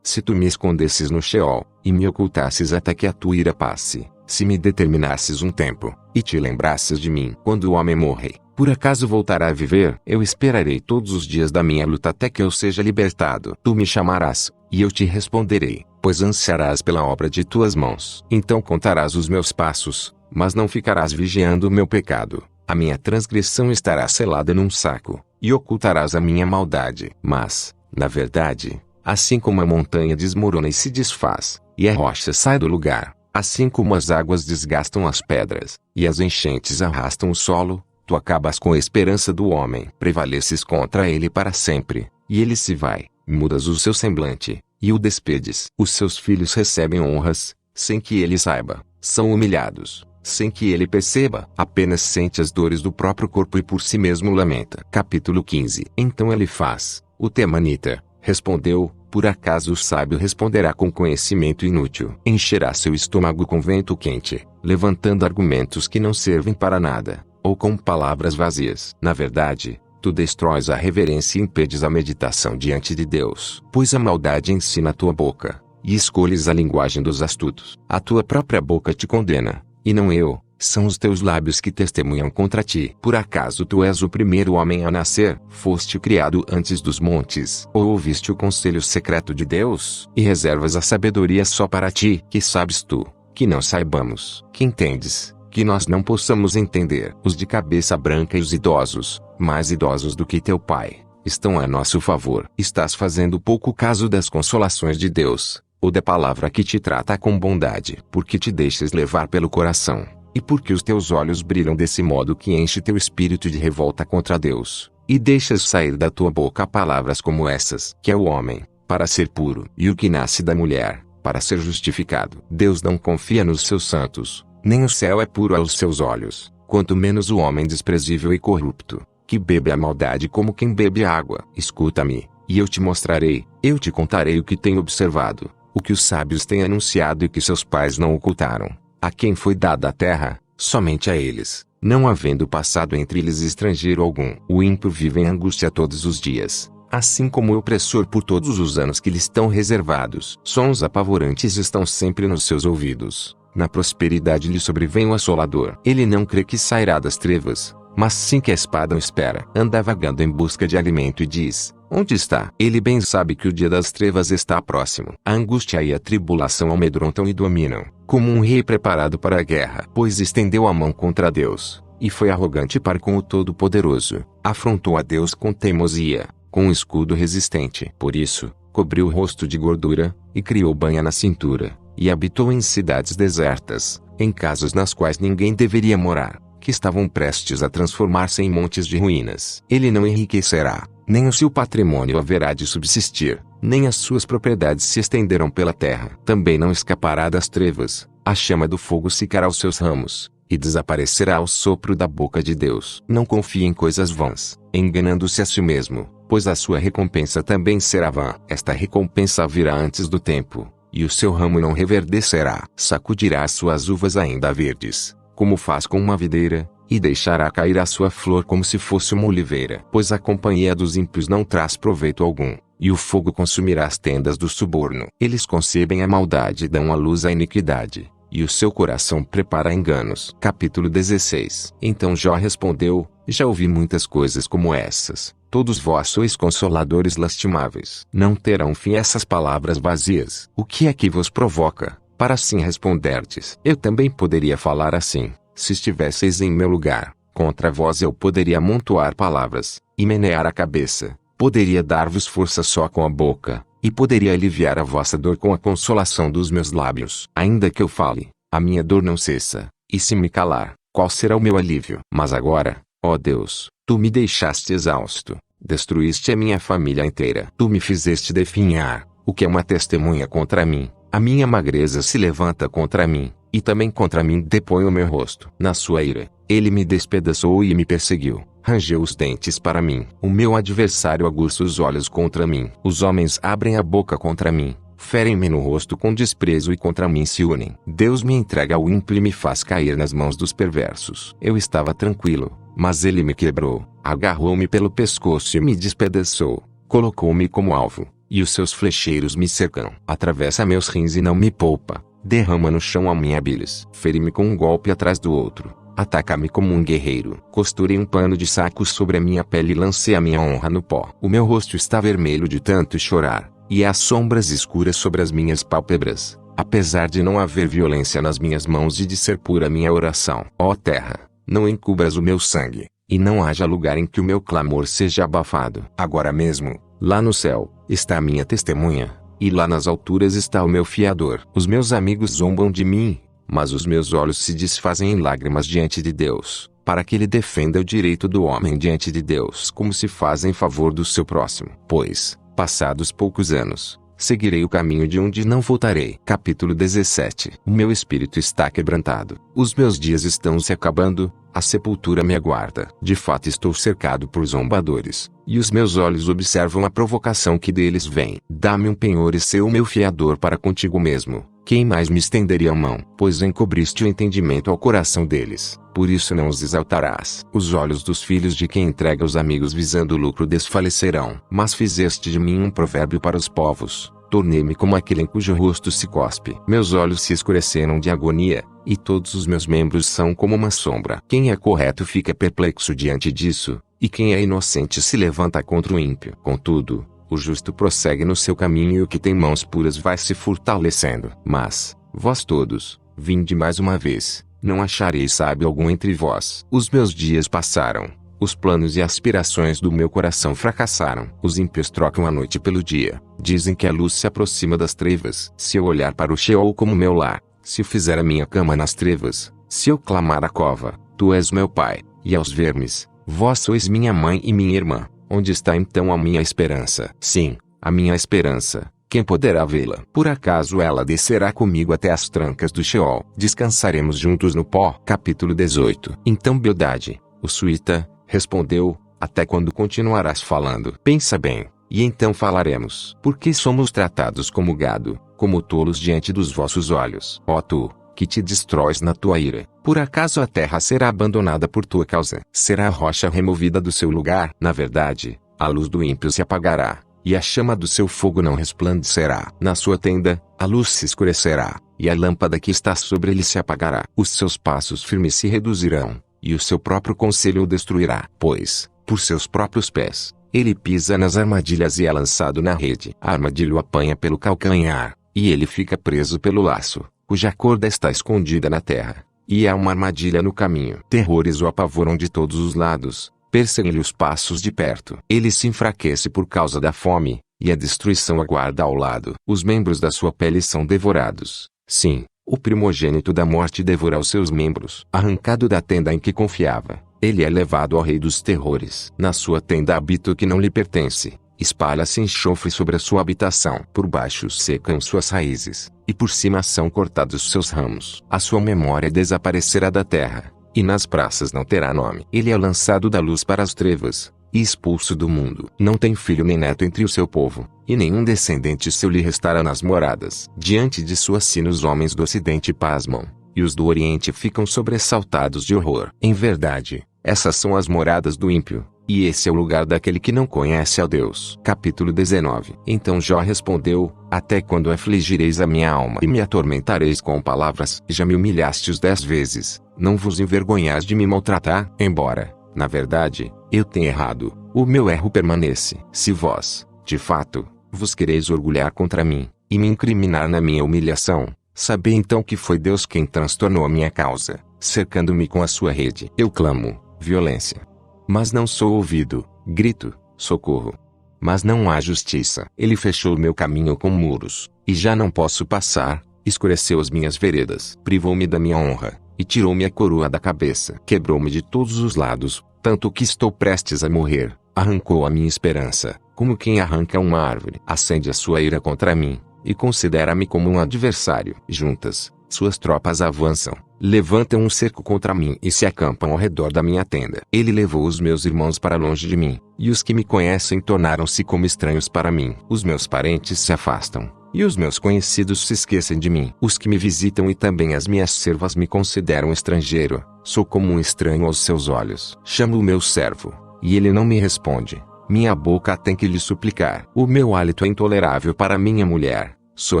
Se tu me escondesses no Sheol, e me ocultasses até que a tua ira passe, se me determinasses um tempo, e te lembrasses de mim. Quando o homem morrer, por acaso voltará a viver? Eu esperarei todos os dias da minha luta até que eu seja libertado. Tu me chamarás, e eu te responderei, pois ansiarás pela obra de tuas mãos. Então contarás os meus passos, mas não ficarás vigiando o meu pecado. A minha transgressão estará selada num saco, e ocultarás a minha maldade. Mas, na verdade, assim como a montanha desmorona e se desfaz, e a rocha sai do lugar, assim como as águas desgastam as pedras, e as enchentes arrastam o solo, tu acabas com a esperança do homem. Prevaleces contra ele para sempre, e ele se vai, mudas o seu semblante, e o despedes. Os seus filhos recebem honras, sem que ele saiba, são humilhados, sem que ele perceba, apenas sente as dores do próprio corpo e por si mesmo lamenta. Capítulo 15. Então Elifaz, o temanita, respondeu: por acaso o sábio responderá com conhecimento inútil? Encherá seu estômago com vento quente, levantando argumentos que não servem para nada, ou com palavras vazias. Na verdade, tu destróis a reverência e impedes a meditação diante de Deus. Pois a maldade ensina a tua boca, e escolhes a linguagem dos astutos. A tua própria boca te condena, e não eu, são os teus lábios que testemunham contra ti. Por acaso tu és o primeiro homem a nascer? Foste criado antes dos montes? Ou ouviste o conselho secreto de Deus, e reservas a sabedoria só para ti? Que sabes tu, que não saibamos, que entendes, que nós não possamos entender. Os de cabeça branca e os idosos, mais idosos do que teu pai, estão a nosso favor. Estás fazendo pouco caso das consolações de Deus, ou da palavra que te trata com bondade, porque te deixas levar pelo coração, e porque os teus olhos brilham desse modo que enche teu espírito de revolta contra Deus, e deixas sair da tua boca palavras como essas, que é o homem, para ser puro, e o que nasce da mulher, para ser justificado. Deus não confia nos seus santos, nem o céu é puro aos seus olhos, quanto menos o homem desprezível e corrupto, que bebe a maldade como quem bebe água. Escuta-me, e eu te mostrarei, eu te contarei o que tenho observado, o que os sábios têm anunciado e que seus pais não ocultaram. A quem foi dada a terra, somente a eles, não havendo passado entre eles estrangeiro algum. O ímpio vive em angústia todos os dias, assim como o opressor por todos os anos que lhe estão reservados. Sons apavorantes estão sempre nos seus ouvidos. Na prosperidade lhe sobrevém o assolador. Ele não crê que sairá das trevas, mas sim que a espada o espera. Anda vagando em busca de alimento e diz: onde está? Ele bem sabe que o dia das trevas está próximo. A angústia e a tribulação amedrontam e dominam, como um rei preparado para a guerra. Pois estendeu a mão contra Deus, e foi arrogante para com o Todo-Poderoso. Afrontou a Deus com teimosia, com um escudo resistente. Por isso, cobriu o rosto de gordura, e criou banha na cintura, e habitou em cidades desertas, em casas nas quais ninguém deveria morar, que estavam prestes a transformar-se em montes de ruínas. Ele não enriquecerá, nem o seu patrimônio haverá de subsistir, nem as suas propriedades se estenderão pela terra. Também não escapará das trevas, a chama do fogo secará os seus ramos, e desaparecerá ao sopro da boca de Deus. Não confie em coisas vãs, enganando-se a si mesmo, pois a sua recompensa também será vã. Esta recompensa virá antes do tempo, e o seu ramo não reverdecerá. Sacudirá as suas uvas ainda verdes, como faz com uma videira, e deixará cair a sua flor como se fosse uma oliveira. Pois a companhia dos ímpios não traz proveito algum, e o fogo consumirá as tendas do suborno. Eles concebem a maldade e dão à luz a iniquidade, e o seu coração prepara enganos. Capítulo 16. Então Jó respondeu: já ouvi muitas coisas como essas. Todos vós sois consoladores lastimáveis. Não terão fim essas palavras vazias. O que é que vos provoca, para assim responderdes? Eu também poderia falar assim, se estivesseis em meu lugar. Contra vós eu poderia amontoar palavras, e menear a cabeça. Poderia dar-vos força só com a boca, e poderia aliviar a vossa dor com a consolação dos meus lábios. Ainda que eu fale, a minha dor não cessa, e se me calar, qual será o meu alívio? Mas agora, ó Deus, tu me deixaste exausto, destruíste a minha família inteira. Tu me fizeste definhar, o que é uma testemunha contra mim. A minha magreza se levanta contra mim, e também contra mim depõe o meu rosto. Na sua ira, ele me despedaçou e me perseguiu. Rangeu os dentes para mim. O meu adversário aguça os olhos contra mim. Os homens abrem a boca contra mim, ferem-me no rosto com desprezo e contra mim se unem. Deus me entrega ao ímpio e me faz cair nas mãos dos perversos. Eu estava tranquilo, mas ele me quebrou. Agarrou-me pelo pescoço e me despedaçou. Colocou-me como alvo, e os seus flecheiros me cercam. Atravessa meus rins e não me poupa. Derrama no chão a minha bilis. Fere-me com um golpe atrás do outro. Ataca-me como um guerreiro. Costurei um pano de saco sobre a minha pele e lancei a minha honra no pó. O meu rosto está vermelho de tanto chorar, e há sombras escuras sobre as minhas pálpebras, apesar de não haver violência nas minhas mãos e de ser pura minha oração. Ó terra, não encubras o meu sangue, e não haja lugar em que o meu clamor seja abafado. Agora mesmo, lá no céu, está a minha testemunha, e lá nas alturas está o meu fiador. Os meus amigos zombam de mim, mas os meus olhos se desfazem em lágrimas diante de Deus, para que ele defenda o direito do homem diante de Deus como se faz em favor do seu próximo. Pois, passados poucos anos, seguirei o caminho de onde não voltarei. Capítulo 17. O meu espírito está quebrantado. Os meus dias estão se acabando, a sepultura me aguarda. De fato estou cercado por zombadores, e os meus olhos observam a provocação que deles vem. Dá-me um penhor e sê o meu fiador para contigo mesmo. Quem mais me estenderia a mão? Pois encobriste o entendimento ao coração deles, por isso não os exaltarás. Os olhos dos filhos de quem entrega os amigos visando o lucro desfalecerão. Mas fizeste de mim um provérbio para os povos, tornei-me como aquele em cujo rosto se cospe. Meus olhos se escureceram de agonia, e todos os meus membros são como uma sombra. Quem é correto fica perplexo diante disso, e quem é inocente se levanta contra o ímpio. Contudo, o justo prossegue no seu caminho e o que tem mãos puras vai se fortalecendo. Mas, vós todos, Vinde mais uma vez, não achareis sábio algum entre vós. Os meus dias passaram, os planos e aspirações do meu coração fracassaram. Os ímpios trocam a noite pelo dia, dizem que a luz se aproxima das trevas. Se eu olhar para o Sheol como meu lar, se eu fizer a minha cama nas trevas, se eu clamar à cova, tu és meu pai, e aos vermes, vós sois minha mãe e minha irmã, onde está então a minha esperança? Sim, a minha esperança. Quem poderá vê-la? Por acaso ela descerá comigo até as trancas do Sheol? Descansaremos juntos no pó. Capítulo 18. Então Bildade, o suíta, respondeu: até quando continuarás falando? Pensa bem, e então falaremos. Porque somos tratados como gado, como tolos diante dos vossos olhos. Ó tu, que te destróis na tua ira, por acaso a terra será abandonada por tua causa? Será a rocha removida do seu lugar? Na verdade, a luz do ímpio se apagará, e a chama do seu fogo não resplandecerá. Na sua tenda, a luz se escurecerá, e a lâmpada que está sobre ele se apagará. Os seus passos firmes se reduzirão, e o seu próprio conselho o destruirá. Pois, por seus próprios pés, ele pisa nas armadilhas e é lançado na rede. A armadilha o apanha pelo calcanhar, e ele fica preso pelo laço, cuja corda está escondida na terra. E há uma armadilha no caminho. Terrores o apavoram de todos os lados, perseguem-lhe os passos de perto. Ele se enfraquece por causa da fome, e a destruição aguarda ao lado. Os membros da sua pele são devorados. Sim, o primogênito da morte devora os seus membros. Arrancado da tenda em que confiava, ele é levado ao rei dos terrores. Na sua tenda habita o que não lhe pertence. Espalha-se enxofre sobre a sua habitação. Por baixo secam suas raízes, e por cima são cortados seus ramos. A sua memória desaparecerá da terra, e nas praças não terá nome. Ele é lançado da luz para as trevas, e expulso do mundo. Não tem filho nem neto entre o seu povo, e nenhum descendente seu lhe restará nas moradas. Diante de sua sina os homens do ocidente pasmam, e os do oriente ficam sobressaltados de horror. Em verdade, essas são as moradas do ímpio, e esse é o lugar daquele que não conhece a Deus. Capítulo 19. Então Jó respondeu: até quando afligireis a minha alma e me atormentareis com palavras? Já me humilhastes 10 vezes, não vos envergonhais de me maltratar? Embora, na verdade, eu tenha errado, o meu erro permanece. Se vós, de fato, vos quereis orgulhar contra mim, e me incriminar na minha humilhação, sabei então que foi Deus quem transtornou a minha causa, cercando-me com a sua rede. Eu clamo, violência, mas não sou ouvido, grito, socorro, mas não há justiça. Ele fechou meu caminho com muros, e já não posso passar, escureceu as minhas veredas, privou-me da minha honra, e tirou-me a coroa da cabeça. Quebrou-me de todos os lados, tanto que estou prestes a morrer. Arrancou a minha esperança, como quem arranca uma árvore. Acende a sua ira contra mim, e considera-me como um adversário. Juntas, suas tropas avançam, levantam um cerco contra mim e se acampam ao redor da minha tenda. Ele levou os meus irmãos para longe de mim, e os que me conhecem tornaram-se como estranhos para mim. Os meus parentes se afastam, e os meus conhecidos se esquecem de mim. Os que me visitam e também as minhas servas me consideram estrangeiro. Sou como um estranho aos seus olhos. Chamo o meu servo, e ele não me responde. Minha boca tem que lhe suplicar. O meu hálito é intolerável para minha mulher. Sou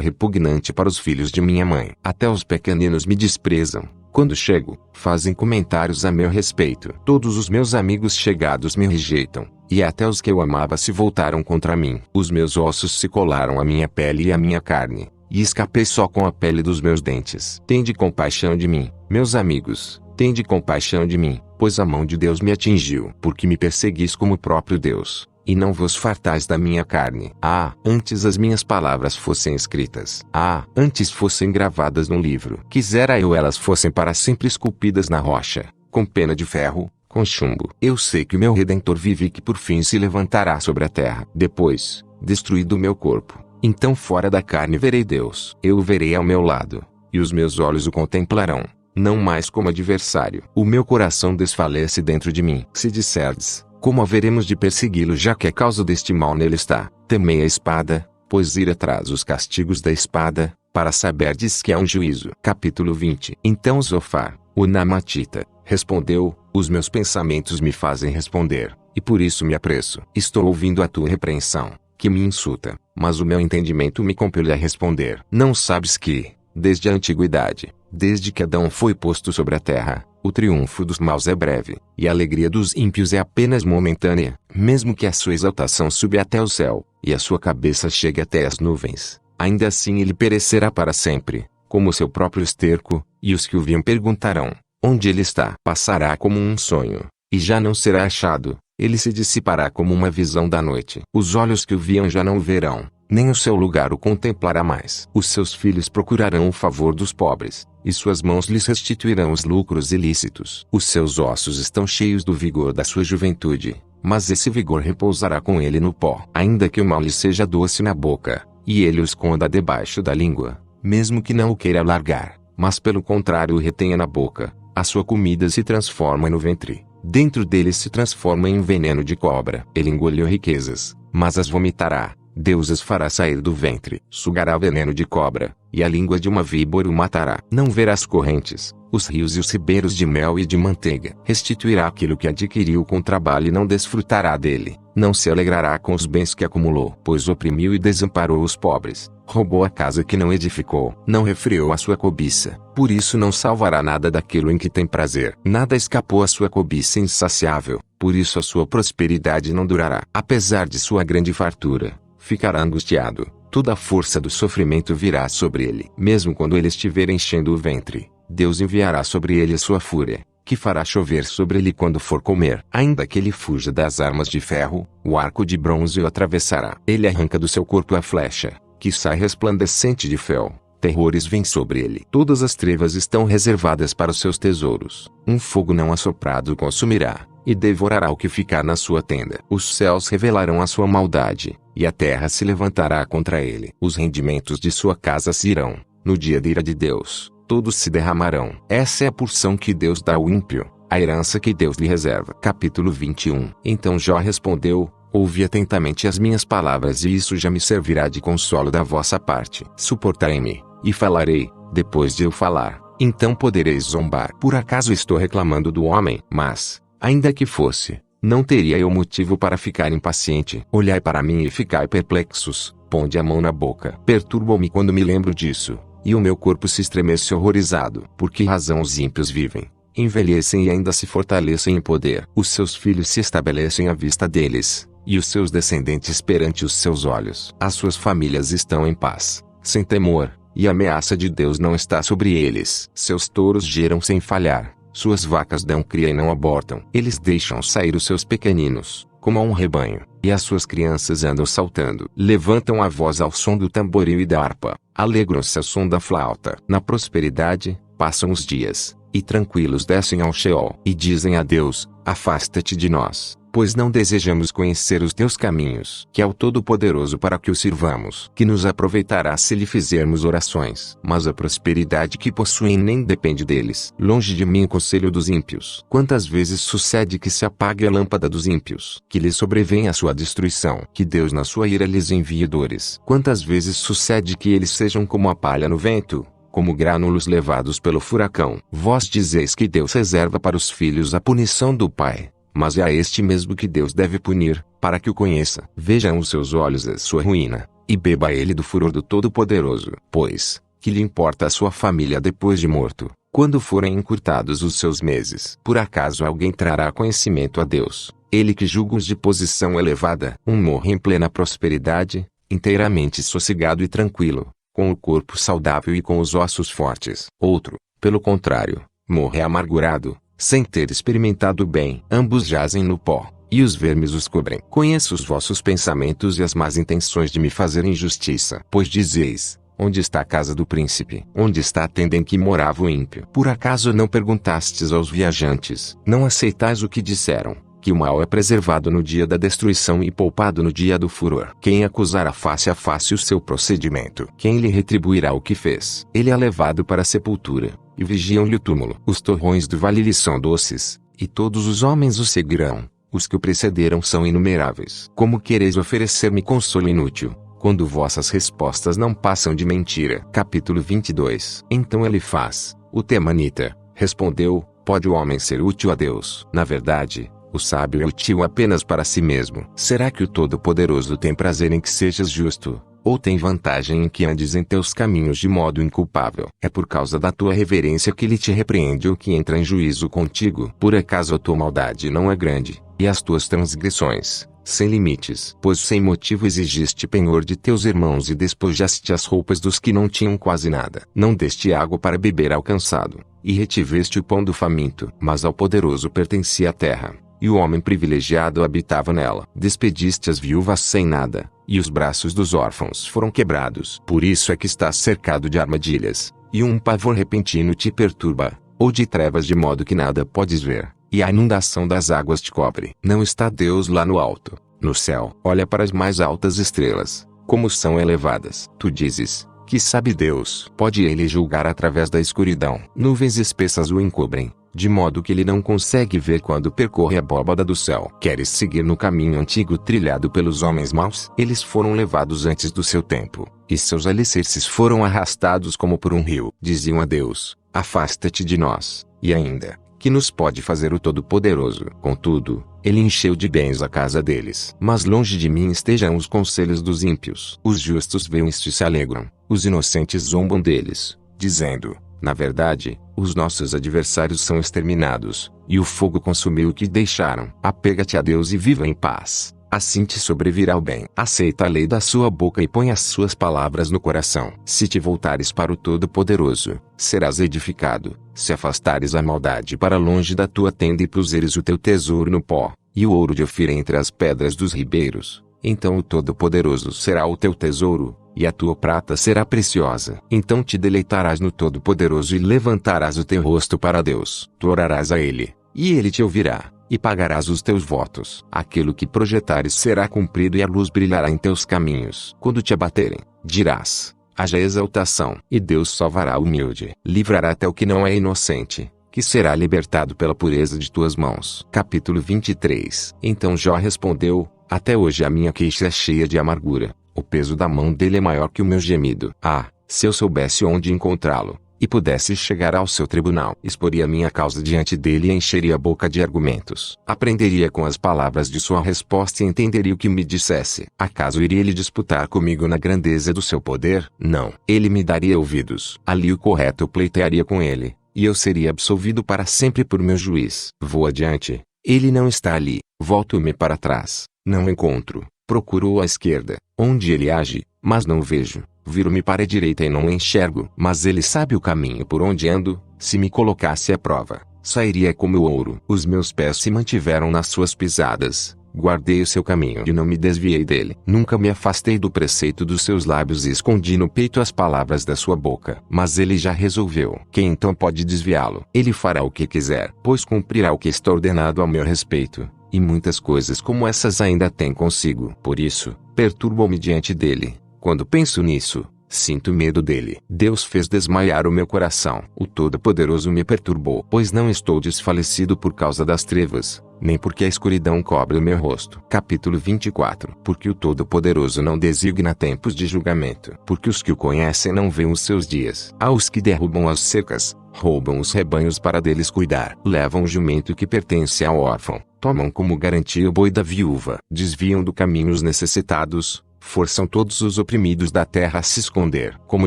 repugnante para os filhos de minha mãe. Até os pequeninos me desprezam. Quando chego, fazem comentários a meu respeito. Todos os meus amigos chegados me rejeitam, e até os que eu amava se voltaram contra mim. Os meus ossos se colaram à minha pele e à minha carne, e escapei só com a pele dos meus dentes. Tende compaixão de mim, meus amigos, tende compaixão de mim, pois a mão de Deus me atingiu. Porque me perseguis como o próprio Deus, e não vos fartais da minha carne. Ah, antes as minhas palavras fossem escritas. Ah, antes fossem gravadas num livro. Quisera eu elas fossem para sempre esculpidas na rocha, com pena de ferro, com chumbo. Eu sei que o meu Redentor vive e que por fim se levantará sobre a terra. Depois, destruído o meu corpo, então fora da carne verei Deus. Eu o verei ao meu lado, e os meus olhos o contemplarão, não mais como adversário. O meu coração desfalece dentro de mim. Se disserdes: como haveremos de persegui-lo já que a causa deste mal nele está? Temei a espada, pois ir atrás os castigos da espada, para saberdes que há um juízo. Capítulo 20. Então Zofar, o Namatita, respondeu: os meus pensamentos me fazem responder, e por isso me apresso. Estou ouvindo a tua repreensão, que me insulta, mas o meu entendimento me compele a responder. Não sabes que, desde a antiguidade, desde que Adão foi posto sobre a terra, o triunfo dos maus é breve, e a alegria dos ímpios é apenas momentânea. Mesmo que a sua exaltação suba até o céu, e a sua cabeça chegue até as nuvens, ainda assim ele perecerá para sempre, como seu próprio esterco, e os que o viam perguntarão: onde ele está? Passará como um sonho, e já não será achado, ele se dissipará como uma visão da noite. Os olhos que o viam já não o verão, nem o seu lugar o contemplará mais. Os seus filhos procurarão o favor dos pobres, e suas mãos lhes restituirão os lucros ilícitos. Os seus ossos estão cheios do vigor da sua juventude, mas esse vigor repousará com ele no pó. Ainda que o mal lhe seja doce na boca, e ele o esconda debaixo da língua, mesmo que não o queira largar, mas pelo contrário o retenha na boca, a sua comida se transforma no ventre. Dentro dele se transforma em veneno de cobra. Ele engoliu riquezas, mas as vomitará. Deus as fará sair do ventre. Sugará veneno de cobra, e a língua de uma víbora o matará. Não verá as correntes, os rios e os ribeiros de mel e de manteiga. Restituirá aquilo que adquiriu com trabalho e não desfrutará dele. Não se alegrará com os bens que acumulou, pois oprimiu e desamparou os pobres. Roubou a casa que não edificou. Não refreou a sua cobiça. Por isso não salvará nada daquilo em que tem prazer. Nada escapou à sua cobiça insaciável. Por isso a sua prosperidade não durará. Apesar de sua grande fartura, ficará angustiado. Toda a força do sofrimento virá sobre ele. Mesmo quando ele estiver enchendo o ventre, Deus enviará sobre ele a sua fúria, que fará chover sobre ele quando for comer. Ainda que ele fuja das armas de ferro, o arco de bronze o atravessará. Ele arranca do seu corpo a flecha, que sai resplandecente de fel. Terrores vêm sobre ele. Todas as trevas estão reservadas para os seus tesouros. Um fogo não assoprado o consumirá, e devorará o que ficar na sua tenda. Os céus revelarão a sua maldade, e a terra se levantará contra ele. Os rendimentos de sua casa se irão, no dia da ira de Deus, todos se derramarão. Essa é a porção que Deus dá ao ímpio, a herança que Deus lhe reserva. Capítulo 21. Então Jó respondeu: ouvi atentamente as minhas palavras e isso já me servirá de consolo da vossa parte. Suportarei-me, e falarei, depois de eu falar, então podereis zombar. Por acaso estou reclamando do homem? Mas, ainda que fosse, não teria eu motivo para ficar impaciente. Olhai para mim e ficai perplexos, ponde a mão na boca. Perturbo-me quando me lembro disso, e o meu corpo se estremece horrorizado. Por que razão os ímpios vivem, envelhecem e ainda se fortalecem em poder? Os seus filhos se estabelecem à vista deles, e os seus descendentes perante os seus olhos. As suas famílias estão em paz, sem temor, e a ameaça de Deus não está sobre eles. Seus touros geram sem falhar, suas vacas dão cria e não abortam. Eles deixam sair os seus pequeninos, como a um rebanho, e as suas crianças andam saltando. Levantam a voz ao som do tamboril e da harpa, alegram-se ao som da flauta. Na prosperidade, passam os dias, e tranquilos descem ao Sheol. E dizem a Deus: afasta-te de nós, pois não desejamos conhecer os teus caminhos. Que é o Todo-Poderoso para que o sirvamos. Que nos aproveitará se lhe fizermos orações. Mas a prosperidade que possuem nem depende deles. Longe de mim o conselho dos ímpios. Quantas vezes sucede que se apague a lâmpada dos ímpios? Que lhes sobrevenha a sua destruição. Que Deus na sua ira lhes envie dores. Quantas vezes sucede que eles sejam como a palha no vento, como grânulos levados pelo furacão. Vós dizeis que Deus reserva para os filhos a punição do pai, mas é a este mesmo que Deus deve punir, para que o conheça. Vejam os seus olhos a sua ruína, e beba ele do furor do Todo-Poderoso. Pois, que lhe importa a sua família depois de morto, quando forem encurtados os seus meses? Por acaso alguém trará conhecimento a Deus, ele que julga os de posição elevada? Um morre em plena prosperidade, inteiramente sossegado e tranquilo, com o corpo saudável e com os ossos fortes. Outro, pelo contrário, morre amargurado, sem ter experimentado o bem. Ambos jazem no pó, e os vermes os cobrem. Conheço os vossos pensamentos e as más intenções de me fazer injustiça. Pois dizeis: onde está a casa do príncipe? Onde está a tenda em que morava o ímpio? Por acaso não perguntastes aos viajantes? Não aceitais o que disseram, que o mal é preservado no dia da destruição e poupado no dia do furor? Quem acusará face a face o seu procedimento? Quem lhe retribuirá o que fez? Ele é levado para a sepultura, e vigiam-lhe o túmulo. Os torrões do vale lhe são doces, e todos os homens o seguirão. Os que o precederam são inumeráveis. Como quereis oferecer-me consolo inútil, quando vossas respostas não passam de mentira? Capítulo 22. Então Elifaz, o temanita, respondeu: pode o homem ser útil a Deus? Na verdade, o sábio é útil apenas para si mesmo. Será que o Todo-Poderoso tem prazer em que sejas justo, ou tem vantagem em que andes em teus caminhos de modo inculpável? É por causa da tua reverência que ele te repreende ou que entra em juízo contigo? Por acaso a tua maldade não é grande, e as tuas transgressões, sem limites. Pois sem motivo exigiste penhor de teus irmãos e despojaste as roupas dos que não tinham quase nada. Não deste água para beber ao cansado, e retiveste o pão do faminto. Mas ao poderoso pertencia a terra, e o homem privilegiado habitava nela. Despediste as viúvas sem nada, e os braços dos órfãos foram quebrados. Por isso é que estás cercado de armadilhas, e um pavor repentino te perturba, ou de trevas de modo que nada podes ver, e a inundação das águas te cobre. Não está Deus lá no alto, no céu? Olha para as mais altas estrelas, como são elevadas. Tu dizes, que sabe Deus? Pode ele julgar através da escuridão? Nuvens espessas o encobrem, de modo que ele não consegue ver quando percorre a abóbada do céu. Queres seguir no caminho antigo trilhado pelos homens maus? Eles foram levados antes do seu tempo, e seus alicerces foram arrastados como por um rio. Diziam a Deus, afasta-te de nós, e ainda, que nos pode fazer o Todo-Poderoso? Contudo, ele encheu de bens a casa deles. Mas longe de mim estejam os conselhos dos ímpios. Os justos veem isto e se alegram, os inocentes zombam deles, dizendo, na verdade, os nossos adversários são exterminados, e o fogo consumiu o que deixaram. Apega-te a Deus e viva em paz, assim te sobrevirá o bem. Aceita a lei da sua boca e põe as suas palavras no coração. Se te voltares para o Todo-Poderoso, serás edificado. Se afastares a maldade para longe da tua tenda e puseres o teu tesouro no pó, e o ouro de Ofir entre as pedras dos ribeiros, então o Todo-Poderoso será o teu tesouro, e a tua prata será preciosa. Então te deleitarás no Todo-Poderoso e levantarás o teu rosto para Deus. Tu orarás a Ele, e Ele te ouvirá, e pagarás os teus votos. Aquilo que projetares será cumprido e a luz brilhará em teus caminhos. Quando te abaterem, dirás, haja exaltação. E Deus salvará o humilde. Livrará até o que não é inocente, que será libertado pela pureza de tuas mãos. Capítulo 23. Então Jó respondeu, até hoje a minha queixa é cheia de amargura. O peso da mão dele é maior que o meu gemido. Ah, se eu soubesse onde encontrá-lo, e pudesse chegar ao seu tribunal, exporia minha causa diante dele e encheria a boca de argumentos. Aprenderia com as palavras de sua resposta e entenderia o que me dissesse. Acaso iria ele disputar comigo na grandeza do seu poder? Não. Ele me daria ouvidos. Ali o correto pleitearia com ele, e eu seria absolvido para sempre por meu juiz. Vou adiante. Ele não está ali. Volto-me para trás. Não encontro. Procuro à esquerda, onde ele age, mas não vejo. Viro-me para a direita e não o enxergo. Mas ele sabe o caminho por onde ando. Se me colocasse à prova, sairia como o ouro. Os meus pés se mantiveram nas suas pisadas. Guardei o seu caminho e não me desviei dele. Nunca me afastei do preceito dos seus lábios e escondi no peito as palavras da sua boca. Mas ele já resolveu. Quem então pode desviá-lo? Ele fará o que quiser, pois cumprirá o que está ordenado ao meu respeito. E muitas coisas como essas ainda tem consigo. Por isso, perturbo-me diante dele. Quando penso nisso, sinto medo dele. Deus fez desmaiar o meu coração. O Todo-Poderoso me perturbou. Pois não estou desfalecido por causa das trevas, nem porque a escuridão cobre o meu rosto. Capítulo 24. Porque o Todo-Poderoso não designa tempos de julgamento. Porque os que o conhecem não veem os seus dias. Aos que derrubam as cercas, roubam os rebanhos para deles cuidar. Levam o jumento que pertence ao órfão. Tomam como garantia o boi da viúva. Desviam do caminho os necessitados. Forçam todos os oprimidos da terra a se esconder. Como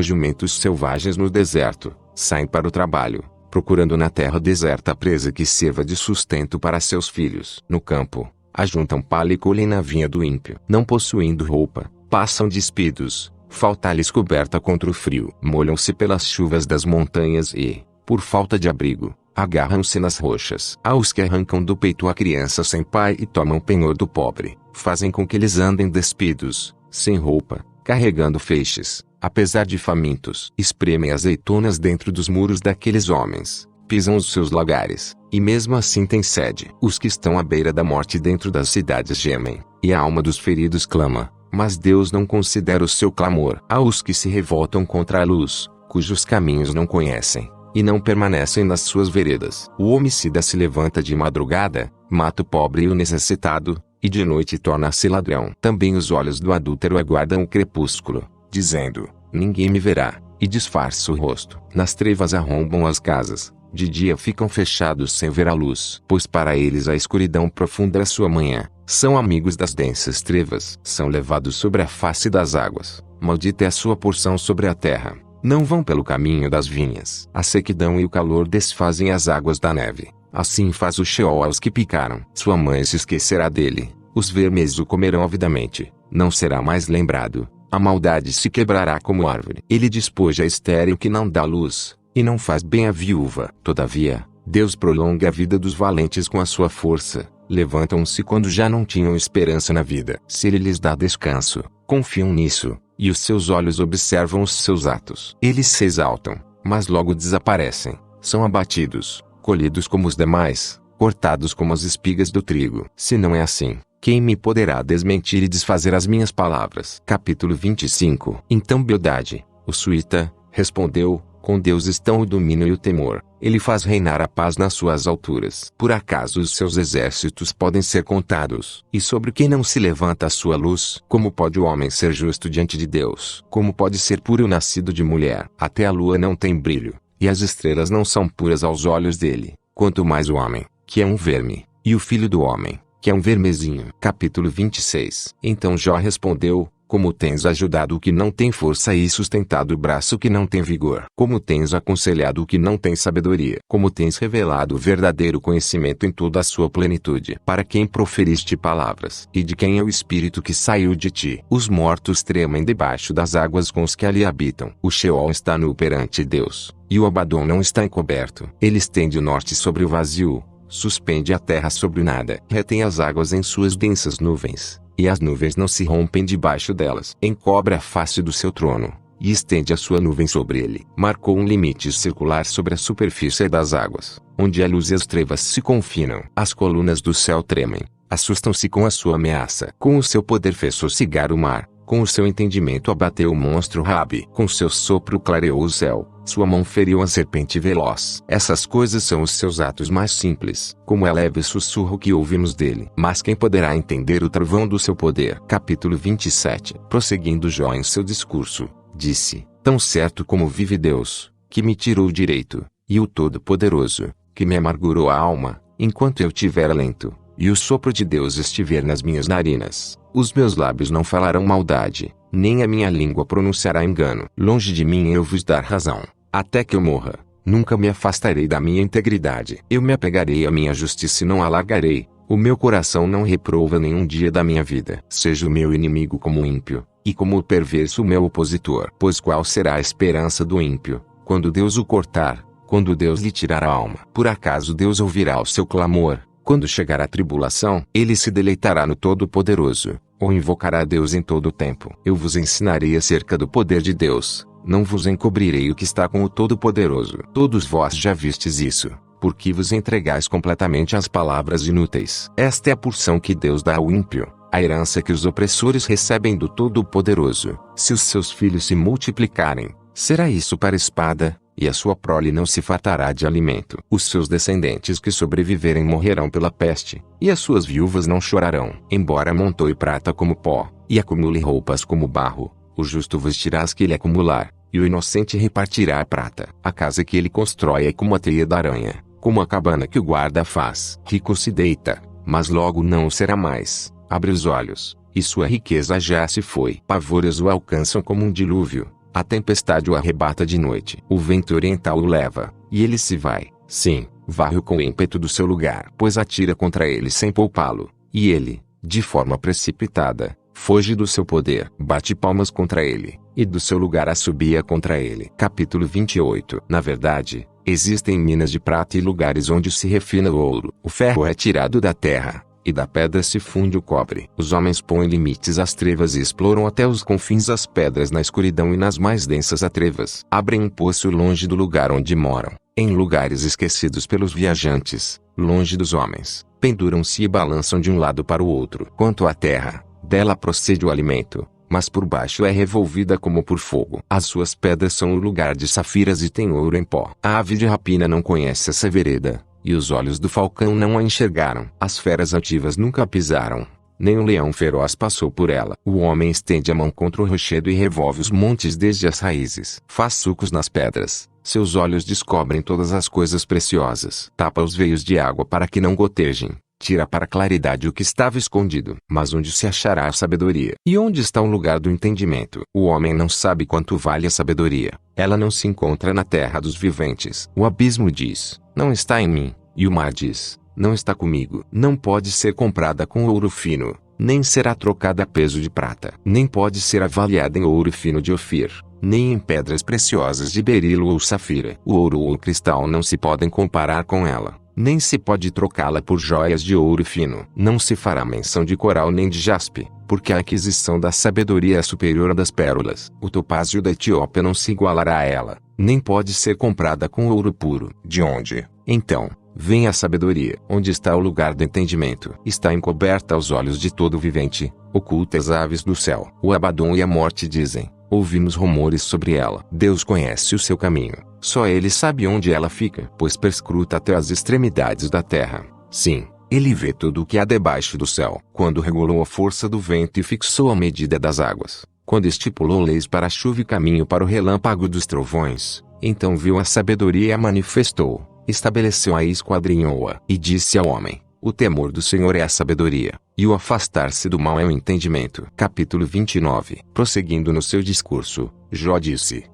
jumentos selvagens no deserto, saem para o trabalho, procurando na terra deserta a presa que sirva de sustento para seus filhos. No campo, ajuntam palha e colhem na vinha do ímpio. Não possuindo roupa, passam despidos. Falta-lhes coberta contra o frio. Molham-se pelas chuvas das montanhas e, por falta de abrigo, agarram-se nas rochas. Aos que arrancam do peito a criança sem pai e tomam penhor do pobre, fazem com que eles andem despidos, sem roupa, carregando feixes, apesar de famintos. Espremem azeitonas dentro dos muros daqueles homens, pisam os seus lagares, e mesmo assim têm sede. Os que estão à beira da morte dentro das cidades gemem, e a alma dos feridos clama, mas Deus não considera o seu clamor. Aos que se revoltam contra a luz, cujos caminhos não conhecem, e não permanecem nas suas veredas. O homicida se levanta de madrugada, mata o pobre e o necessitado, e de noite torna-se ladrão. Também os olhos do adúltero aguardam o crepúsculo, dizendo, ninguém me verá, e disfarça o rosto. Nas trevas arrombam as casas, de dia ficam fechados sem ver a luz. Pois para eles a escuridão profunda é sua manhã. São amigos das densas trevas. São levados sobre a face das águas. Maldita é a sua porção sobre a terra. Não vão pelo caminho das vinhas. A sequidão e o calor desfazem as águas da neve. Assim faz o Sheol aos que picaram. Sua mãe se esquecerá dele, Os vermes o comerão avidamente, não será mais lembrado. A maldade se quebrará como árvore. Ele despoja a estéril que não dá luz, e não faz bem a viúva. Todavia, Deus prolonga a vida dos valentes com a sua força. Levantam-se quando já não tinham esperança na vida. Se ele lhes dá descanso, confiam nisso, e os seus olhos observam os seus atos. Eles se exaltam, mas logo desaparecem. São abatidos, colhidos como os demais, cortados como as espigas do trigo. Se não é assim, quem me poderá desmentir e desfazer as minhas palavras? Capítulo 25. Então Bildade, o suíta, respondeu: com Deus estão o domínio e o temor. Ele faz reinar a paz nas suas alturas. Por acaso os seus exércitos podem ser contados? E sobre quem não se levanta a sua luz? Como pode o homem ser justo diante de Deus? Como pode ser puro nascido de mulher? Até a lua não tem brilho, e as estrelas não são puras aos olhos dele. Quanto mais o homem, que é um verme, e o filho do homem, que é um vermezinho. Capítulo 26. Então Jó respondeu: como tens ajudado o que não tem força e sustentado o braço que não tem vigor? Como tens aconselhado o que não tem sabedoria? Como tens revelado o verdadeiro conhecimento em toda a sua plenitude? Para quem proferiste palavras? E de quem é o espírito que saiu de ti? Os mortos tremem debaixo das águas com os que ali habitam. O Sheol está nu perante Deus, e o Abadom não está encoberto. Ele estende o norte sobre o vazio, suspende a terra sobre o nada. Retém as águas em suas densas nuvens, e as nuvens não se rompem debaixo delas. Encobre a face do seu trono, e estende a sua nuvem sobre ele. Marcou um limite circular sobre a superfície das águas, onde a luz e as trevas se confinam. As colunas do céu tremem, assustam-se com a sua ameaça. Com o seu poder fez sossegar o mar, com o seu entendimento abateu o monstro Rabi. Com seu sopro clareou o céu, sua mão feriu a serpente veloz. Essas coisas são os seus atos mais simples, como é leve o sussurro que ouvimos dele. Mas quem poderá entender o trovão do seu poder? Capítulo 27. Prosseguindo Jó em seu discurso, disse: tão certo como vive Deus, que me tirou o direito, e o Todo-Poderoso, que me amargurou a alma, enquanto eu tiver alento, e o sopro de Deus estiver nas minhas narinas, os meus lábios não falarão maldade, nem a minha língua pronunciará engano. Longe de mim eu vos dar razão, até que eu morra, nunca me afastarei da minha integridade. Eu me apegarei à minha justiça e não a largarei, o meu coração não reprova nenhum dia da minha vida. Seja o meu inimigo como o ímpio, e como o perverso o meu opositor. Pois qual será a esperança do ímpio, quando Deus o cortar, quando Deus lhe tirar a alma? Por acaso Deus ouvirá o seu clamor? Quando chegar a tribulação, ele se deleitará no Todo-Poderoso, ou invocará Deus em todo o tempo. Eu vos ensinarei acerca do poder de Deus, não vos encobrirei o que está com o Todo-Poderoso. Todos vós já vistes isso, porque vos entregais completamente às palavras inúteis. Esta é a porção que Deus dá ao ímpio, a herança que os opressores recebem do Todo-Poderoso. Se os seus filhos se multiplicarem, será isso para a espada, e a sua prole não se fartará de alimento. Os seus descendentes que sobreviverem morrerão pela peste, e as suas viúvas não chorarão. Embora amontoe prata como pó, e acumule roupas como barro, o justo vestirá as que ele acumular, e o inocente repartirá a prata. A casa que ele constrói é como a teia da aranha, como a cabana que o guarda faz. Rico se deita, mas logo não o será mais. Abre os olhos, e sua riqueza já se foi. Pavores o alcançam como um dilúvio, a tempestade o arrebata de noite. O vento oriental o leva, e ele se vai. Sim, varre-o com o ímpeto do seu lugar. Pois atira contra ele sem poupá-lo, e ele, de forma precipitada, foge do seu poder. Bate palmas contra ele, e do seu lugar assobia contra ele. Capítulo 28. Na verdade, existem minas de prata e lugares onde se refina o ouro. O ferro é tirado da terra, e da pedra se funde o cobre. Os homens põem limites às trevas e exploram até os confins das pedras na escuridão e nas mais densas trevas. Abrem um poço longe do lugar onde moram, em lugares esquecidos pelos viajantes, longe dos homens. Penduram-se e balançam de um lado para o outro. Quanto à terra, dela procede o alimento, mas por baixo é revolvida como por fogo. As suas pedras são o lugar de safiras e tem ouro em pó. A ave de rapina não conhece essa vereda, e os olhos do falcão não a enxergaram. As feras altivas nunca a pisaram, nem o leão feroz passou por ela. O homem estende a mão contra o rochedo e revolve os montes desde as raízes. Faz sulcos nas pedras, seus olhos descobrem todas as coisas preciosas. Tapa os veios de água para que não gotejem, tira para a claridade o que estava escondido. Mas onde se achará a sabedoria? E onde está o lugar do entendimento? O homem não sabe quanto vale a sabedoria. Ela não se encontra na terra dos viventes. O abismo diz: não está em mim, e o mar diz: não está comigo. Não pode ser comprada com ouro fino, nem será trocada a peso de prata, nem pode ser avaliada em ouro fino de Ofir, nem em pedras preciosas de berilo ou safira. O ouro ou o cristal não se podem comparar com ela, nem se pode trocá-la por joias de ouro fino. Não se fará menção de coral nem de jaspe, porque a aquisição da sabedoria é superior à das pérolas. O topázio da Etiópia não se igualará a ela, nem pode ser comprada com ouro puro. De onde, então, vem a sabedoria? Onde está o lugar do entendimento? Está encoberta aos olhos de todo vivente, oculta às aves do céu. O Abaddon e a morte dizem: ouvimos rumores sobre ela. Deus conhece o seu caminho, só Ele sabe onde ela fica, pois perscruta até as extremidades da terra. Sim, Ele vê tudo o que há debaixo do céu. Quando regulou a força do vento e fixou a medida das águas, quando estipulou leis para a chuva e caminho para o relâmpago dos trovões, então viu a sabedoria e a manifestou, estabeleceu-a e esquadrinhou-a. E disse ao homem: o temor do Senhor é a sabedoria, e o afastar-se do mal é o entendimento. Capítulo 29. Prosseguindo no seu discurso, Jó disse: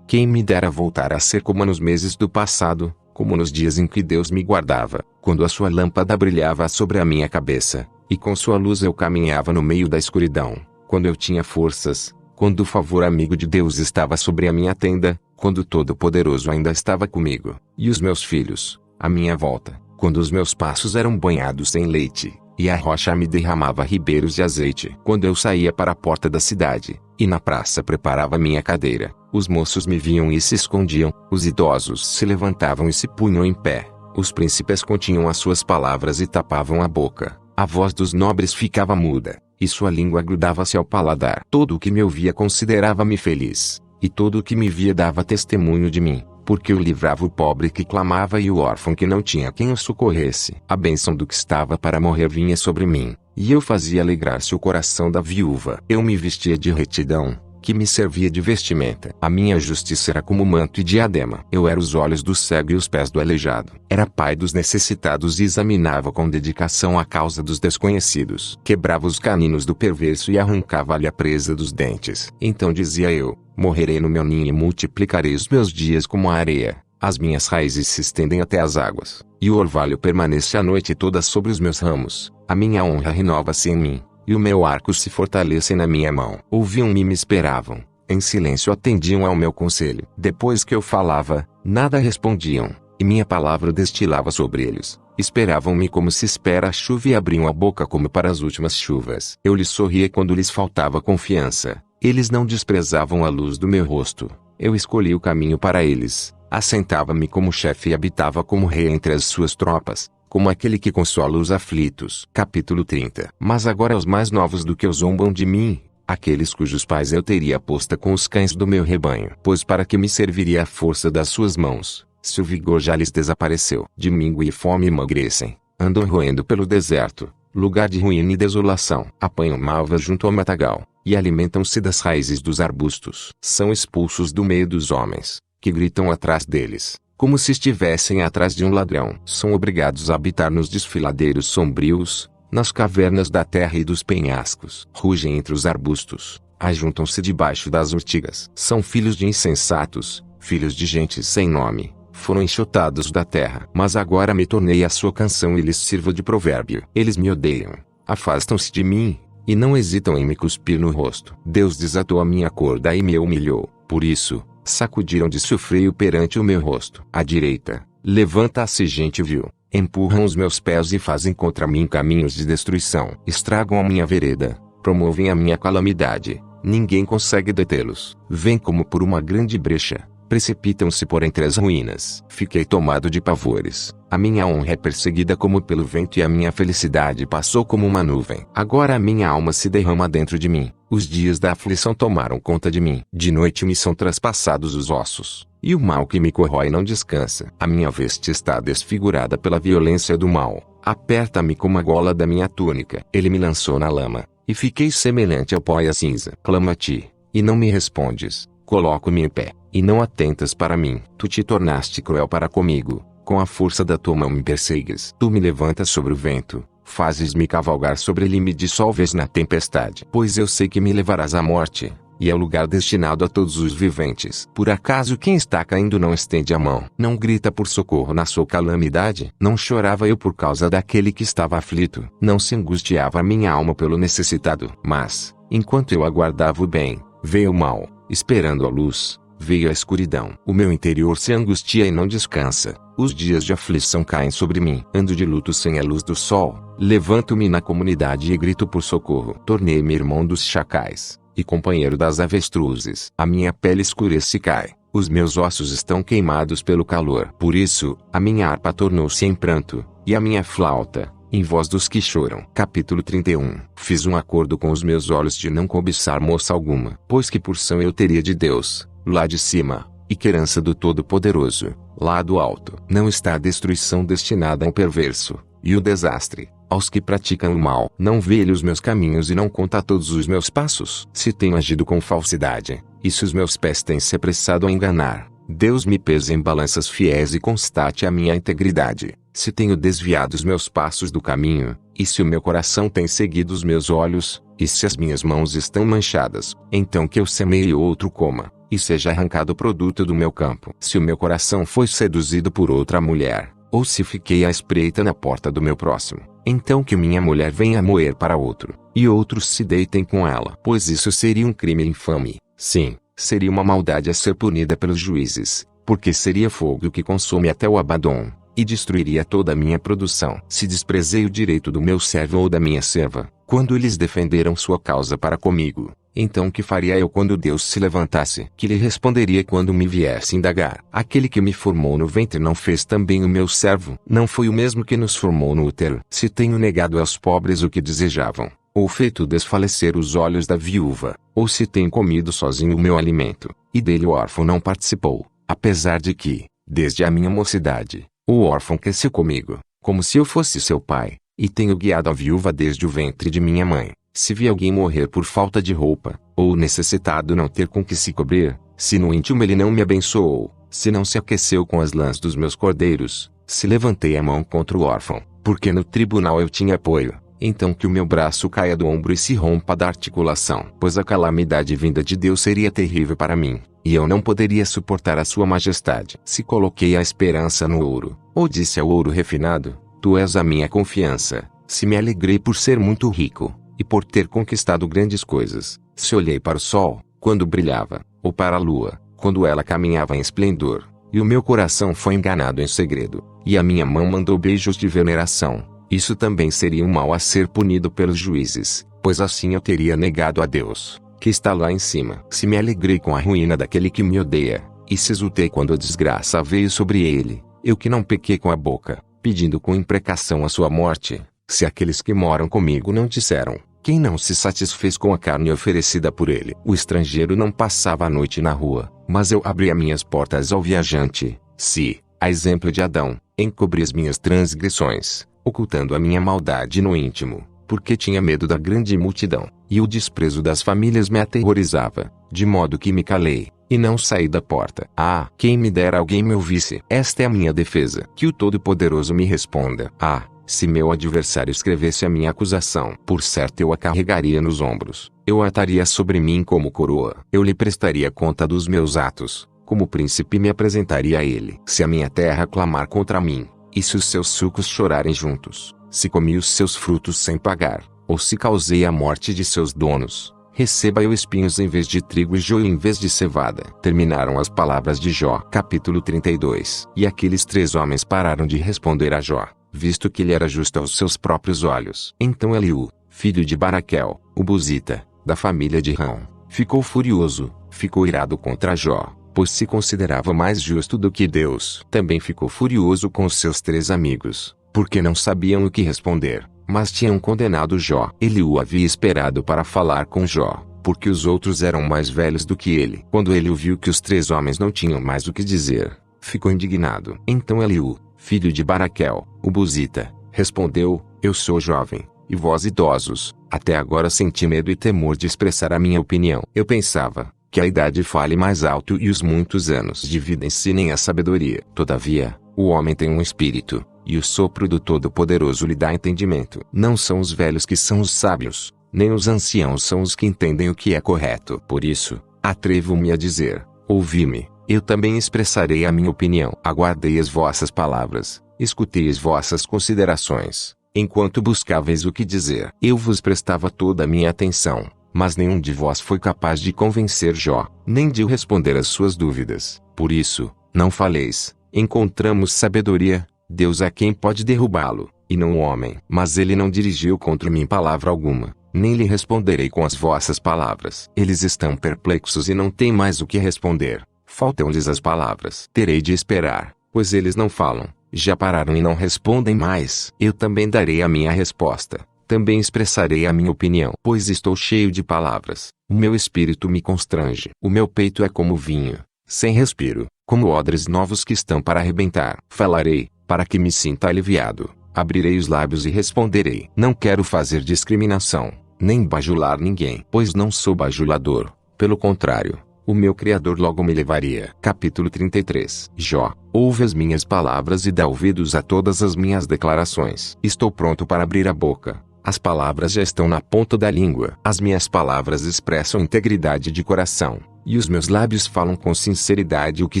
quem me dera voltar a ser como nos meses do passado, como nos dias em que Deus me guardava, quando a sua lâmpada brilhava sobre a minha cabeça, e com sua luz eu caminhava no meio da escuridão, quando eu tinha forças, quando o favor amigo de Deus estava sobre a minha tenda, quando o Todo-Poderoso ainda estava comigo, e os meus filhos, à minha volta, quando os meus passos eram banhados em leite, e a rocha me derramava ribeiros de azeite. Quando eu saía para a porta da cidade, e na praça preparava minha cadeira, os moços me viam e se escondiam, os idosos se levantavam e se punham em pé, os príncipes continham as suas palavras e tapavam a boca, a voz dos nobres ficava muda, e sua língua grudava-se ao paladar. Todo o que me ouvia considerava-me feliz, e todo o que me via dava testemunho de mim, porque eu livrava o pobre que clamava e o órfão que não tinha quem o socorresse. A bênção do que estava para morrer vinha sobre mim, e eu fazia alegrar-se o coração da viúva. Eu me vestia de retidão, que me servia de vestimenta. A minha justiça era como manto e diadema. Eu era os olhos do cego e os pés do aleijado. Era pai dos necessitados e examinava com dedicação a causa dos desconhecidos. Quebrava os caninos do perverso e arrancava-lhe a presa dos dentes. Então dizia eu: morrerei no meu ninho e multiplicarei os meus dias como a areia. As minhas raízes se estendem até as águas, e o orvalho permanece a noite toda sobre os meus ramos. A minha honra renova-se em mim, e o meu arco se fortalece na minha mão. Ouviam-me e me esperavam, em silêncio atendiam ao meu conselho. Depois que eu falava, nada respondiam, e minha palavra destilava sobre eles. Esperavam-me como se espera a chuva e abriam a boca como para as últimas chuvas. Eu lhes sorria quando lhes faltava confiança. Eles não desprezavam a luz do meu rosto. Eu escolhi o caminho para eles. Assentava-me como chefe e habitava como rei entre as suas tropas, como aquele que consola os aflitos. Capítulo 30. Mas agora os mais novos do que eu zombam de mim, aqueles cujos pais eu teria posta com os cães do meu rebanho. Pois para que me serviria a força das suas mãos, se o vigor já lhes desapareceu? De mingo e fome emagrecem, andam roendo pelo deserto, lugar de ruína e desolação. Apanham malvas junto ao matagal, e alimentam-se das raízes dos arbustos. São expulsos do meio dos homens, que gritam atrás deles, como se estivessem atrás de um ladrão. São obrigados a habitar nos desfiladeiros sombrios, nas cavernas da terra e dos penhascos. Rugem entre os arbustos, ajuntam-se debaixo das urtigas. São filhos de insensatos, filhos de gente sem nome. Foram enxotados da terra. Mas agora me tornei a sua canção e lhes sirvo de provérbio. Eles me odeiam, afastam-se de mim, e não hesitam em me cuspir no rosto. Deus desatou a minha corda e me humilhou. Por isso, sacudiram de seu freio perante o meu rosto. À direita, levanta-se gente vil. Empurram os meus pés e fazem contra mim caminhos de destruição. Estragam a minha vereda, promovem a minha calamidade. Ninguém consegue detê-los. Vêm como por uma grande brecha, precipitam-se por entre as ruínas. Fiquei tomado de pavores. A minha honra é perseguida como pelo vento e a minha felicidade passou como uma nuvem. Agora a minha alma se derrama dentro de mim. Os dias da aflição tomaram conta de mim. De noite me são traspassados os ossos, e o mal que me corrói não descansa. A minha veste está desfigurada pela violência do mal. Aperta-me como a gola da minha túnica. Ele me lançou na lama, e fiquei semelhante ao pó e à cinza. Clamo a ti, e não me respondes. Coloco-me em pé, e não atentas para mim. Tu te tornaste cruel para comigo. Com a força da tua mão me persegues. Tu me levantas sobre o vento, fazes-me cavalgar sobre ele e me dissolves na tempestade. Pois eu sei que me levarás à morte, e é o lugar destinado a todos os viventes. Por acaso quem está caindo não estende a mão? Não grita por socorro na sua calamidade? Não chorava eu por causa daquele que estava aflito? Não se angustiava a minha alma pelo necessitado? Mas, enquanto eu aguardava o bem, veio o mal. Esperando a luz, veio a escuridão. O meu interior se angustia e não descansa. Os dias de aflição caem sobre mim. Ando de luto sem a luz do sol. Levanto-me na comunidade e grito por socorro. Tornei-me irmão dos chacais e companheiro das avestruzes. A minha pele escurece e cai. Os meus ossos estão queimados pelo calor. Por isso, a minha harpa tornou-se em pranto, e a minha flauta em voz dos que choram. Capítulo 31. Fiz um acordo com os meus olhos de não cobiçar moça alguma, pois que porção eu teria de Deus, lá de cima, e que herança do Todo-Poderoso, lá do alto. Não está a destruição destinada ao perverso, e o desastre, aos que praticam o mal. Não vê ele os meus caminhos e não conta todos os meus passos. Se tenho agido com falsidade, e se os meus pés têm se apressado a enganar, Deus me pesa em balanças fiéis e constate a minha integridade. Se tenho desviado os meus passos do caminho, e se o meu coração tem seguido os meus olhos, e se as minhas mãos estão manchadas, então que eu semeie e outro coma, e seja arrancado o produto do meu campo. Se o meu coração foi seduzido por outra mulher, ou se fiquei à espreita na porta do meu próximo, então que minha mulher venha moer para outro, e outros se deitem com ela. Pois isso seria um crime infame. Sim, seria uma maldade a ser punida pelos juízes, porque seria fogo que consome até o Abadom, e destruiria toda a minha produção. Se desprezei o direito do meu servo ou da minha serva, quando eles defenderam sua causa para comigo, então que faria eu quando Deus se levantasse? Que lhe responderia quando me viesse indagar? Aquele que me formou no ventre não fez também o meu servo? Não foi o mesmo que nos formou no útero? Se tenho negado aos pobres o que desejavam, ou feito desfalecer os olhos da viúva, ou se tenho comido sozinho o meu alimento, e dele o órfão não participou, apesar de que, desde a minha mocidade, o órfão cresceu comigo, como se eu fosse seu pai, e tenho guiado a viúva desde o ventre de minha mãe. Se vi alguém morrer por falta de roupa, ou necessitado não ter com que se cobrir, se no íntimo ele não me abençoou, se não se aqueceu com as lãs dos meus cordeiros, se levantei a mão contra o órfão, porque no tribunal eu tinha apoio, então que o meu braço caia do ombro e se rompa da articulação. Pois a calamidade vinda de Deus seria terrível para mim, e eu não poderia suportar a sua majestade. Se coloquei a esperança no ouro, ou disse ao ouro refinado, tu és a minha confiança, se me alegrei por ser muito rico, e por ter conquistado grandes coisas, se olhei para o sol, quando brilhava, ou para a lua, quando ela caminhava em esplendor, e o meu coração foi enganado em segredo, e a minha mão mandou beijos de veneração, isso também seria um mal a ser punido pelos juízes, pois assim eu teria negado a Deus, que está lá em cima. Se me alegrei com a ruína daquele que me odeia, e se exultei quando a desgraça veio sobre ele, eu que não pequei com a boca, pedindo com imprecação a sua morte, se aqueles que moram comigo não disseram, quem não se satisfez com a carne oferecida por ele? O estrangeiro não passava a noite na rua, mas eu abria minhas portas ao viajante. Se, a exemplo de Adão, encobri as minhas transgressões, ocultando a minha maldade no íntimo, porque tinha medo da grande multidão, e o desprezo das famílias me aterrorizava, de modo que me calei, e não saí da porta. Ah, quem me dera alguém me ouvisse. Esta é a minha defesa. Que o Todo-Poderoso me responda. Ah, se meu adversário escrevesse a minha acusação, por certo eu a carregaria nos ombros, eu a ataria sobre mim como coroa. Eu lhe prestaria conta dos meus atos, como príncipe me apresentaria a ele. Se a minha terra clamar contra mim, e se os seus sucos chorarem juntos, se comi os seus frutos sem pagar, ou se causei a morte de seus donos, receba eu espinhos em vez de trigo e joio em vez de cevada. Terminaram as palavras de Jó. Capítulo 32. E aqueles 3 homens pararam de responder a Jó, visto que ele era justo aos seus próprios olhos. Então Eliú, filho de Baraquel, o Buzita, da família de Rão, ficou furioso, ficou irado contra Jó, pois se considerava mais justo do que Deus. Também ficou furioso com os seus 3 amigos, porque não sabiam o que responder, mas tinham condenado Jó. Eliú havia esperado para falar com Jó, porque os outros eram mais velhos do que ele. Quando ele viu que os 3 homens não tinham mais o que dizer, ficou indignado. Então Eliú, filho de Baraquel, o Buzita, respondeu, eu sou jovem, e vós idosos, até agora senti medo e temor de expressar a minha opinião. Eu pensava, que a idade fale mais alto e os muitos anos de vida ensinem a sabedoria. Todavia, o homem tem um espírito, e o sopro do Todo-Poderoso lhe dá entendimento. Não são os velhos que são os sábios, nem os anciãos são os que entendem o que é correto. Por isso, atrevo-me a dizer: ouvi-me, eu também expressarei a minha opinião. Aguardei as vossas palavras, escutei as vossas considerações. Enquanto buscáveis o que dizer, eu vos prestava toda a minha atenção, mas nenhum de vós foi capaz de convencer Jó, nem de responder às suas dúvidas. Por isso, não faleis. Encontramos sabedoria, Deus é quem pode derrubá-lo, e não o homem. Mas ele não dirigiu contra mim palavra alguma, nem lhe responderei com as vossas palavras. Eles estão perplexos e não têm mais o que responder. Faltam-lhes as palavras. Terei de esperar, pois eles não falam. Já pararam e não respondem mais. Eu também darei a minha resposta. Também expressarei a minha opinião, pois estou cheio de palavras. O meu espírito me constrange. O meu peito é como vinho, sem respiro, como odres novos que estão para arrebentar. Falarei, para que me sinta aliviado. Abrirei os lábios e responderei. Não quero fazer discriminação, nem bajular ninguém, pois não sou bajulador. Pelo contrário, o meu Criador logo me levaria. Capítulo 33. Jó, ouve as minhas palavras e dá ouvidos a todas as minhas declarações. Estou pronto para abrir a boca. As palavras já estão na ponta da língua. As minhas palavras expressam integridade de coração, e os meus lábios falam com sinceridade o que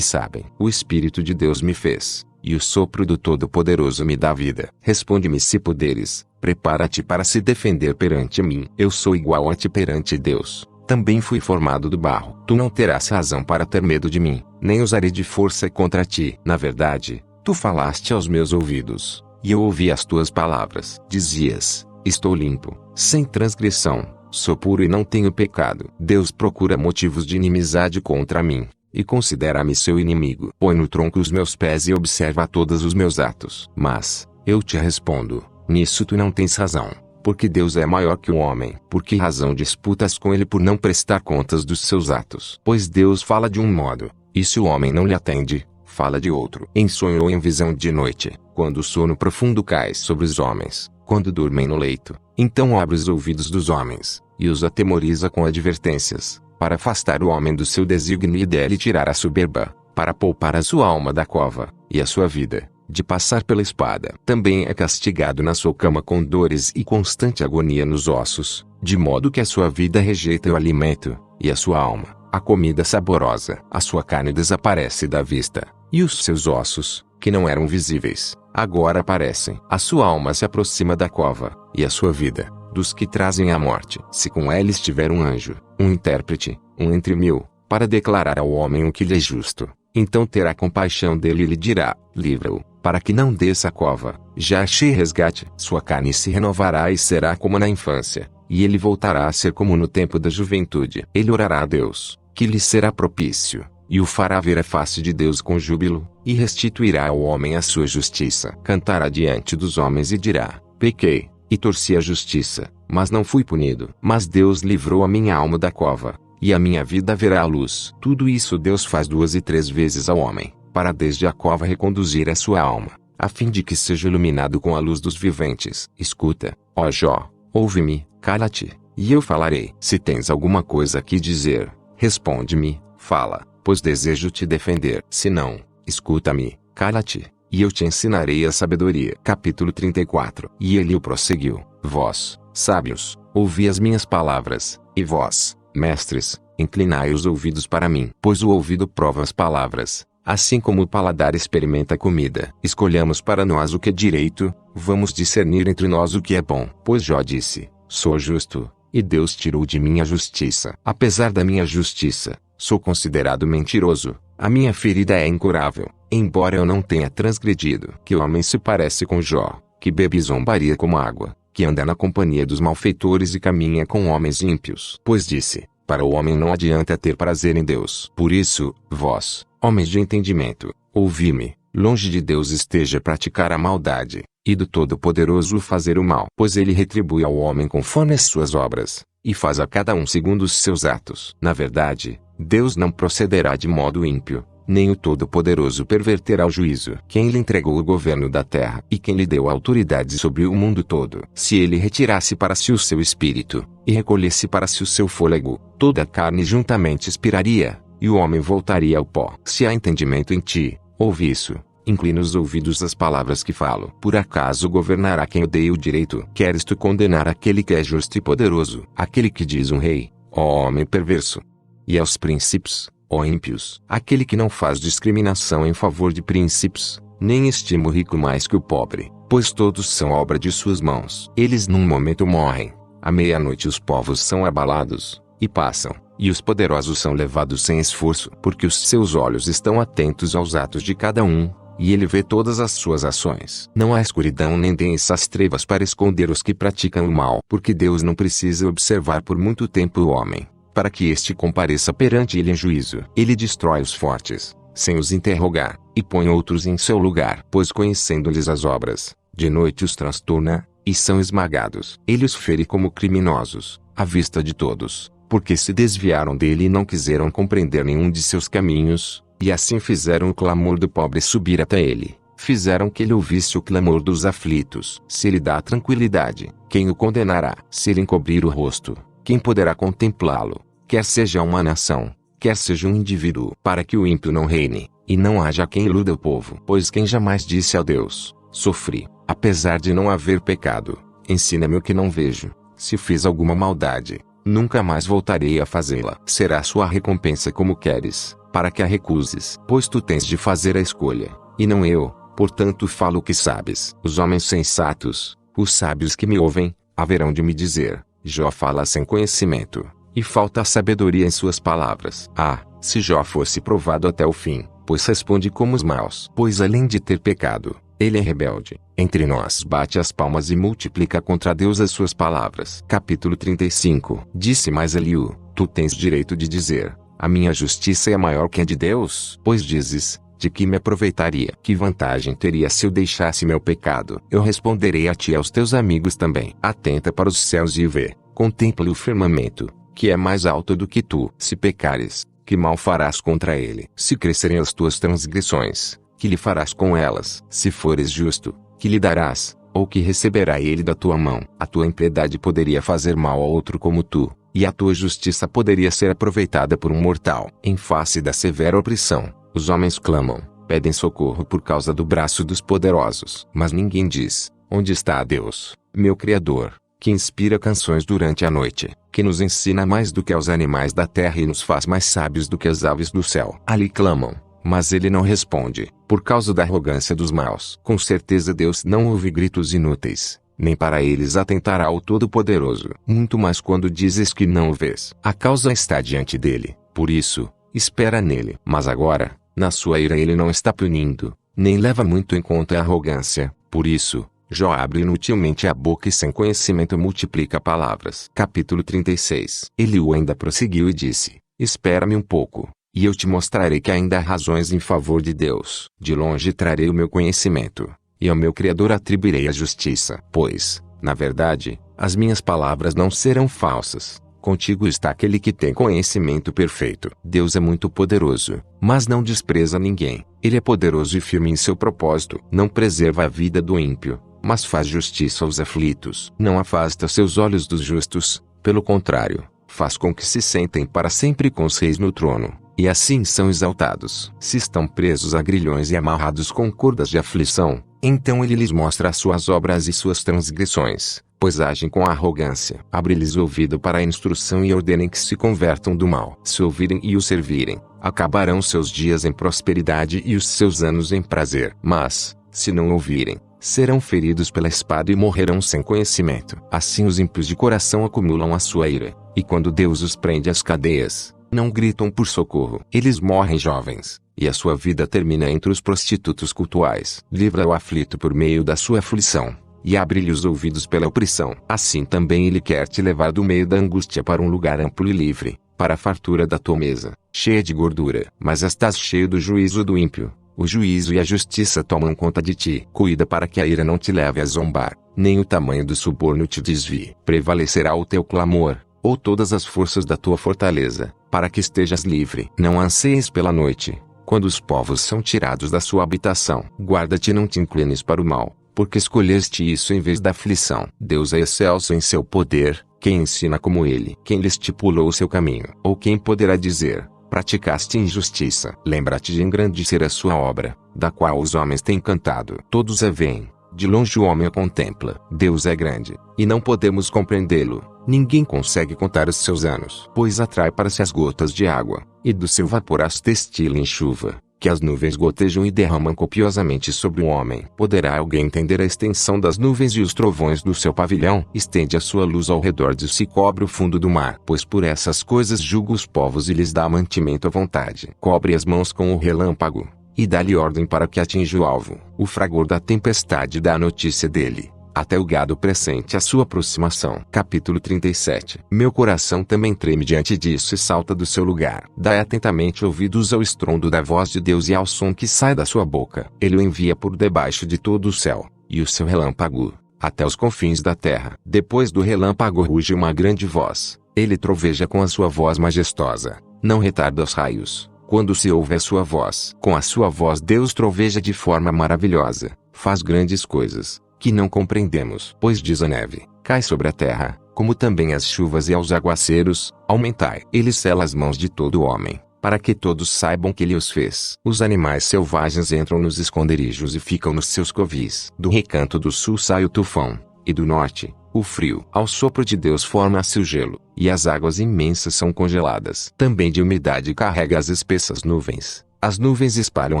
sabem. O Espírito de Deus me fez, e o sopro do Todo-Poderoso me dá vida. Responde-me se puderes, prepara-te para se defender perante mim. Eu sou igual a ti perante Deus. Também fui formado do barro. Tu não terás razão para ter medo de mim, nem usarei de força contra ti. Na verdade, tu falaste aos meus ouvidos, e eu ouvi as tuas palavras. Dizias: estou limpo, sem transgressão, sou puro e não tenho pecado. Deus procura motivos de inimizade contra mim, e considera-me seu inimigo. Põe no tronco os meus pés e observa todos os meus atos. Mas, eu te respondo, nisso tu não tens razão. Porque Deus é maior que o homem. Por que razão disputas com ele por não prestar contas dos seus atos? Pois Deus fala de um modo, e se o homem não lhe atende, fala de outro. Em sonho ou em visão de noite, quando o sono profundo cai sobre os homens, quando dormem no leito, então abre os ouvidos dos homens, e os atemoriza com advertências, para afastar o homem do seu desígnio e dele tirar a soberba, para poupar a sua alma da cova, e a sua vida de passar pela espada. Também é castigado na sua cama com dores e constante agonia nos ossos, de modo que a sua vida rejeita o alimento, e a sua alma, a comida saborosa. A sua carne desaparece da vista, e os seus ossos, que não eram visíveis, agora aparecem. A sua alma se aproxima da cova, e a sua vida, dos que trazem a morte. Se com ela estiver um anjo, um intérprete, um entre mil, para declarar ao homem o que lhe é justo, então terá compaixão dele e lhe dirá: livra-o, para que não desça a cova. Já achei resgate. Sua carne se renovará e será como na infância, e ele voltará a ser como no tempo da juventude. Ele orará a Deus, que lhe será propício, e o fará ver a face de Deus com júbilo, e restituirá ao homem a sua justiça. Cantará diante dos homens e dirá: pequei, e torci a justiça, mas não fui punido. Mas Deus livrou a minha alma da cova, e a minha vida verá a luz. Tudo isso Deus faz 2 e 3 vezes ao homem, para desde a cova reconduzir a sua alma, a fim de que seja iluminado com a luz dos viventes. Escuta, ó Jó, ouve-me, cala-te, e eu falarei. Se tens alguma coisa que dizer, responde-me, fala, pois desejo te defender. Se não, escuta-me, cala-te, e eu te ensinarei a sabedoria. Capítulo 34. E Eliú prosseguiu: vós, sábios, ouvi as minhas palavras, e vós, mestres, inclinai os ouvidos para mim. Pois o ouvido prova as palavras, assim como o paladar experimenta a comida. Escolhamos para nós o que é direito, vamos discernir entre nós o que é bom. Pois Jó disse: sou justo, e Deus tirou de mim a justiça. Apesar da minha justiça, sou considerado mentiroso, a minha ferida é incurável, embora eu não tenha transgredido. Que homem se parece com Jó, que bebe zombaria como água, que anda na companhia dos malfeitores e caminha com homens ímpios? Pois disse: para o homem não adianta ter prazer em Deus. Por isso, vós, homens de entendimento, ouvi-me, longe de Deus esteja praticar a maldade, e do Todo-Poderoso fazer o mal. Pois ele retribui ao homem conforme as suas obras, e faz a cada um segundo os seus atos. Na verdade, Deus não procederá de modo ímpio, nem o Todo-Poderoso perverterá o juízo. Quem lhe entregou o governo da terra, e quem lhe deu autoridade sobre o mundo todo? Se ele retirasse para si o seu espírito, e recolhesse para si o seu fôlego, toda a carne juntamente expiraria, e o homem voltaria ao pó. Se há entendimento em ti, ouve isso, Inclina os ouvidos às palavras que falo. Por acaso governará quem odeia o direito? Queres tu condenar aquele que é justo e poderoso? Aquele que diz um rei, ó homem perverso. E aos príncipes, ó ímpios. Aquele que não faz discriminação em favor de príncipes, nem estima o rico mais que o pobre, pois todos são obra de suas mãos. Eles num momento morrem. À meia-noite os povos são abalados, e passam, e os poderosos são levados sem esforço, porque os seus olhos estão atentos aos atos de cada um, e ele vê todas as suas ações. Não há escuridão nem densas trevas para esconder os que praticam o mal, porque Deus não precisa observar por muito tempo o homem, para que este compareça perante ele em juízo. Ele destrói os fortes, sem os interrogar, e põe outros em seu lugar, pois conhecendo-lhes as obras, de noite os transtorna, e são esmagados. Ele os fere como criminosos, à vista de todos, porque se desviaram dele e não quiseram compreender nenhum de seus caminhos, e assim fizeram o clamor do pobre subir até ele. Fizeram que ele ouvisse o clamor dos aflitos. Se ele dá tranquilidade, quem o condenará? Se ele encobrir o rosto, quem poderá contemplá-lo? Quer seja uma nação, quer seja um indivíduo, para que o ímpio não reine, e não haja quem iluda o povo. Pois quem jamais disse a Deus, sofri, apesar de não haver pecado, ensina-me o que não vejo. Se fiz alguma maldade, nunca mais voltarei a fazê-la. Será sua recompensa como queres, para que a recuses. Pois tu tens de fazer a escolha, e não eu, portanto falo o que sabes. Os homens sensatos, os sábios que me ouvem, haverão de me dizer, Jó fala sem conhecimento, e falta sabedoria em suas palavras. Ah, se Jó fosse provado até o fim, pois responde como os maus. Pois além de ter pecado, ele é rebelde. Entre nós bate as palmas e multiplica contra Deus as suas palavras. Capítulo 35. Disse mais Eliú, tu tens direito de dizer, a minha justiça é maior que a de Deus. Pois dizes, de que me aproveitaria? Que vantagem teria se eu deixasse meu pecado? Eu responderei a ti e aos teus amigos também. Atenta para os céus e vê, contempla o firmamento, que é mais alto do que tu. Se pecares, que mal farás contra ele? Se crescerem as tuas transgressões, que lhe farás com elas? Se fores justo, que lhe darás, ou que receberá ele da tua mão? A tua impiedade poderia fazer mal a outro como tu, e a tua justiça poderia ser aproveitada por um mortal. Em face da severa opressão, os homens clamam, pedem socorro por causa do braço dos poderosos. Mas ninguém diz, onde está Deus, meu Criador, que inspira canções durante a noite, que nos ensina mais do que aos animais da terra e nos faz mais sábios do que as aves do céu. Ali clamam, mas ele não responde, por causa da arrogância dos maus. Com certeza Deus não ouve gritos inúteis, nem para eles atentará o Todo-Poderoso. Muito mais quando dizes que não o vês. A causa está diante dele, por isso, espera nele. Mas agora, na sua ira ele não está punindo, nem leva muito em conta a arrogância. Por isso, Jó abre inutilmente a boca e sem conhecimento multiplica palavras. Capítulo 36. Eliú ainda prosseguiu e disse, espera-me um pouco, e eu te mostrarei que ainda há razões em favor de Deus. De longe trarei o meu conhecimento, e ao meu Criador atribuirei a justiça. Pois, na verdade, as minhas palavras não serão falsas. Contigo está aquele que tem conhecimento perfeito. Deus é muito poderoso, mas não despreza ninguém. Ele é poderoso e firme em seu propósito. Não preserva a vida do ímpio, mas faz justiça aos aflitos. Não afasta seus olhos dos justos, pelo contrário, faz com que se sentem para sempre com os reis no trono, e assim são exaltados. Se estão presos a grilhões e amarrados com cordas de aflição, então ele lhes mostra as suas obras e suas transgressões, pois agem com arrogância. Abre-lhes o ouvido para a instrução e ordenem que se convertam do mal. Se ouvirem e o servirem, acabarão seus dias em prosperidade e os seus anos em prazer. Mas, se não ouvirem, serão feridos pela espada e morrerão sem conhecimento. Assim os ímpios de coração acumulam a sua ira, e quando Deus os prende às cadeias, não gritam por socorro. Eles morrem jovens, e a sua vida termina entre os prostitutos cultuais. Livra o aflito por meio da sua aflição, e abre-lhe os ouvidos pela opressão. Assim também ele quer te levar do meio da angústia para um lugar amplo e livre, para a fartura da tua mesa, cheia de gordura. Mas estás cheio do juízo do ímpio. O juízo e a justiça tomam conta de ti. Cuida para que a ira não te leve a zombar, nem o tamanho do suborno te desvie. Prevalecerá o teu clamor, ou todas as forças da tua fortaleza, para que estejas livre. Não anseies pela noite, quando os povos são tirados da sua habitação. Guarda-te e não te inclines para o mal, porque escolheste isso em vez da aflição. Deus é excelso em seu poder, quem ensina como ele? Quem lhe estipulou o seu caminho? Ou quem poderá dizer, praticaste injustiça? Lembra-te de engrandecer a sua obra, da qual os homens têm cantado. Todos a veem, de longe o homem a contempla. Deus é grande, e não podemos compreendê-lo. Ninguém consegue contar os seus anos, pois atrai para si as gotas de água, e do seu vapor as destila em chuva, que as nuvens gotejam e derramam copiosamente sobre o homem. Poderá alguém entender a extensão das nuvens e os trovões do seu pavilhão? Estende a sua luz ao redor de si, cobre o fundo do mar, pois por essas coisas julga os povos e lhes dá mantimento à vontade. Cobre as mãos com o relâmpago, e dá-lhe ordem para que atinja o alvo. O fragor da tempestade dá a notícia dele, até o gado pressente a sua aproximação. Capítulo 37. Meu coração também treme diante disso e salta do seu lugar. Dai atentamente ouvidos ao estrondo da voz de Deus e ao som que sai da sua boca. Ele o envia por debaixo de todo o céu, e o seu relâmpago, até os confins da terra. Depois do relâmpago ruge uma grande voz. Ele troveja com a sua voz majestosa, não retarda os raios. Quando se ouve a sua voz, com a sua voz Deus troveja de forma maravilhosa, faz grandes coisas que não compreendemos. Pois diz a neve, cai sobre a terra, como também as chuvas e aos aguaceiros, aumentai. Ele sela as mãos de todo homem, para que todos saibam que ele os fez. Os animais selvagens entram nos esconderijos e ficam nos seus covis. Do recanto do sul sai o tufão, e do norte, o frio. Ao sopro de Deus forma-se o gelo, e as águas imensas são congeladas. Também de umidade carrega as espessas nuvens. As nuvens espalham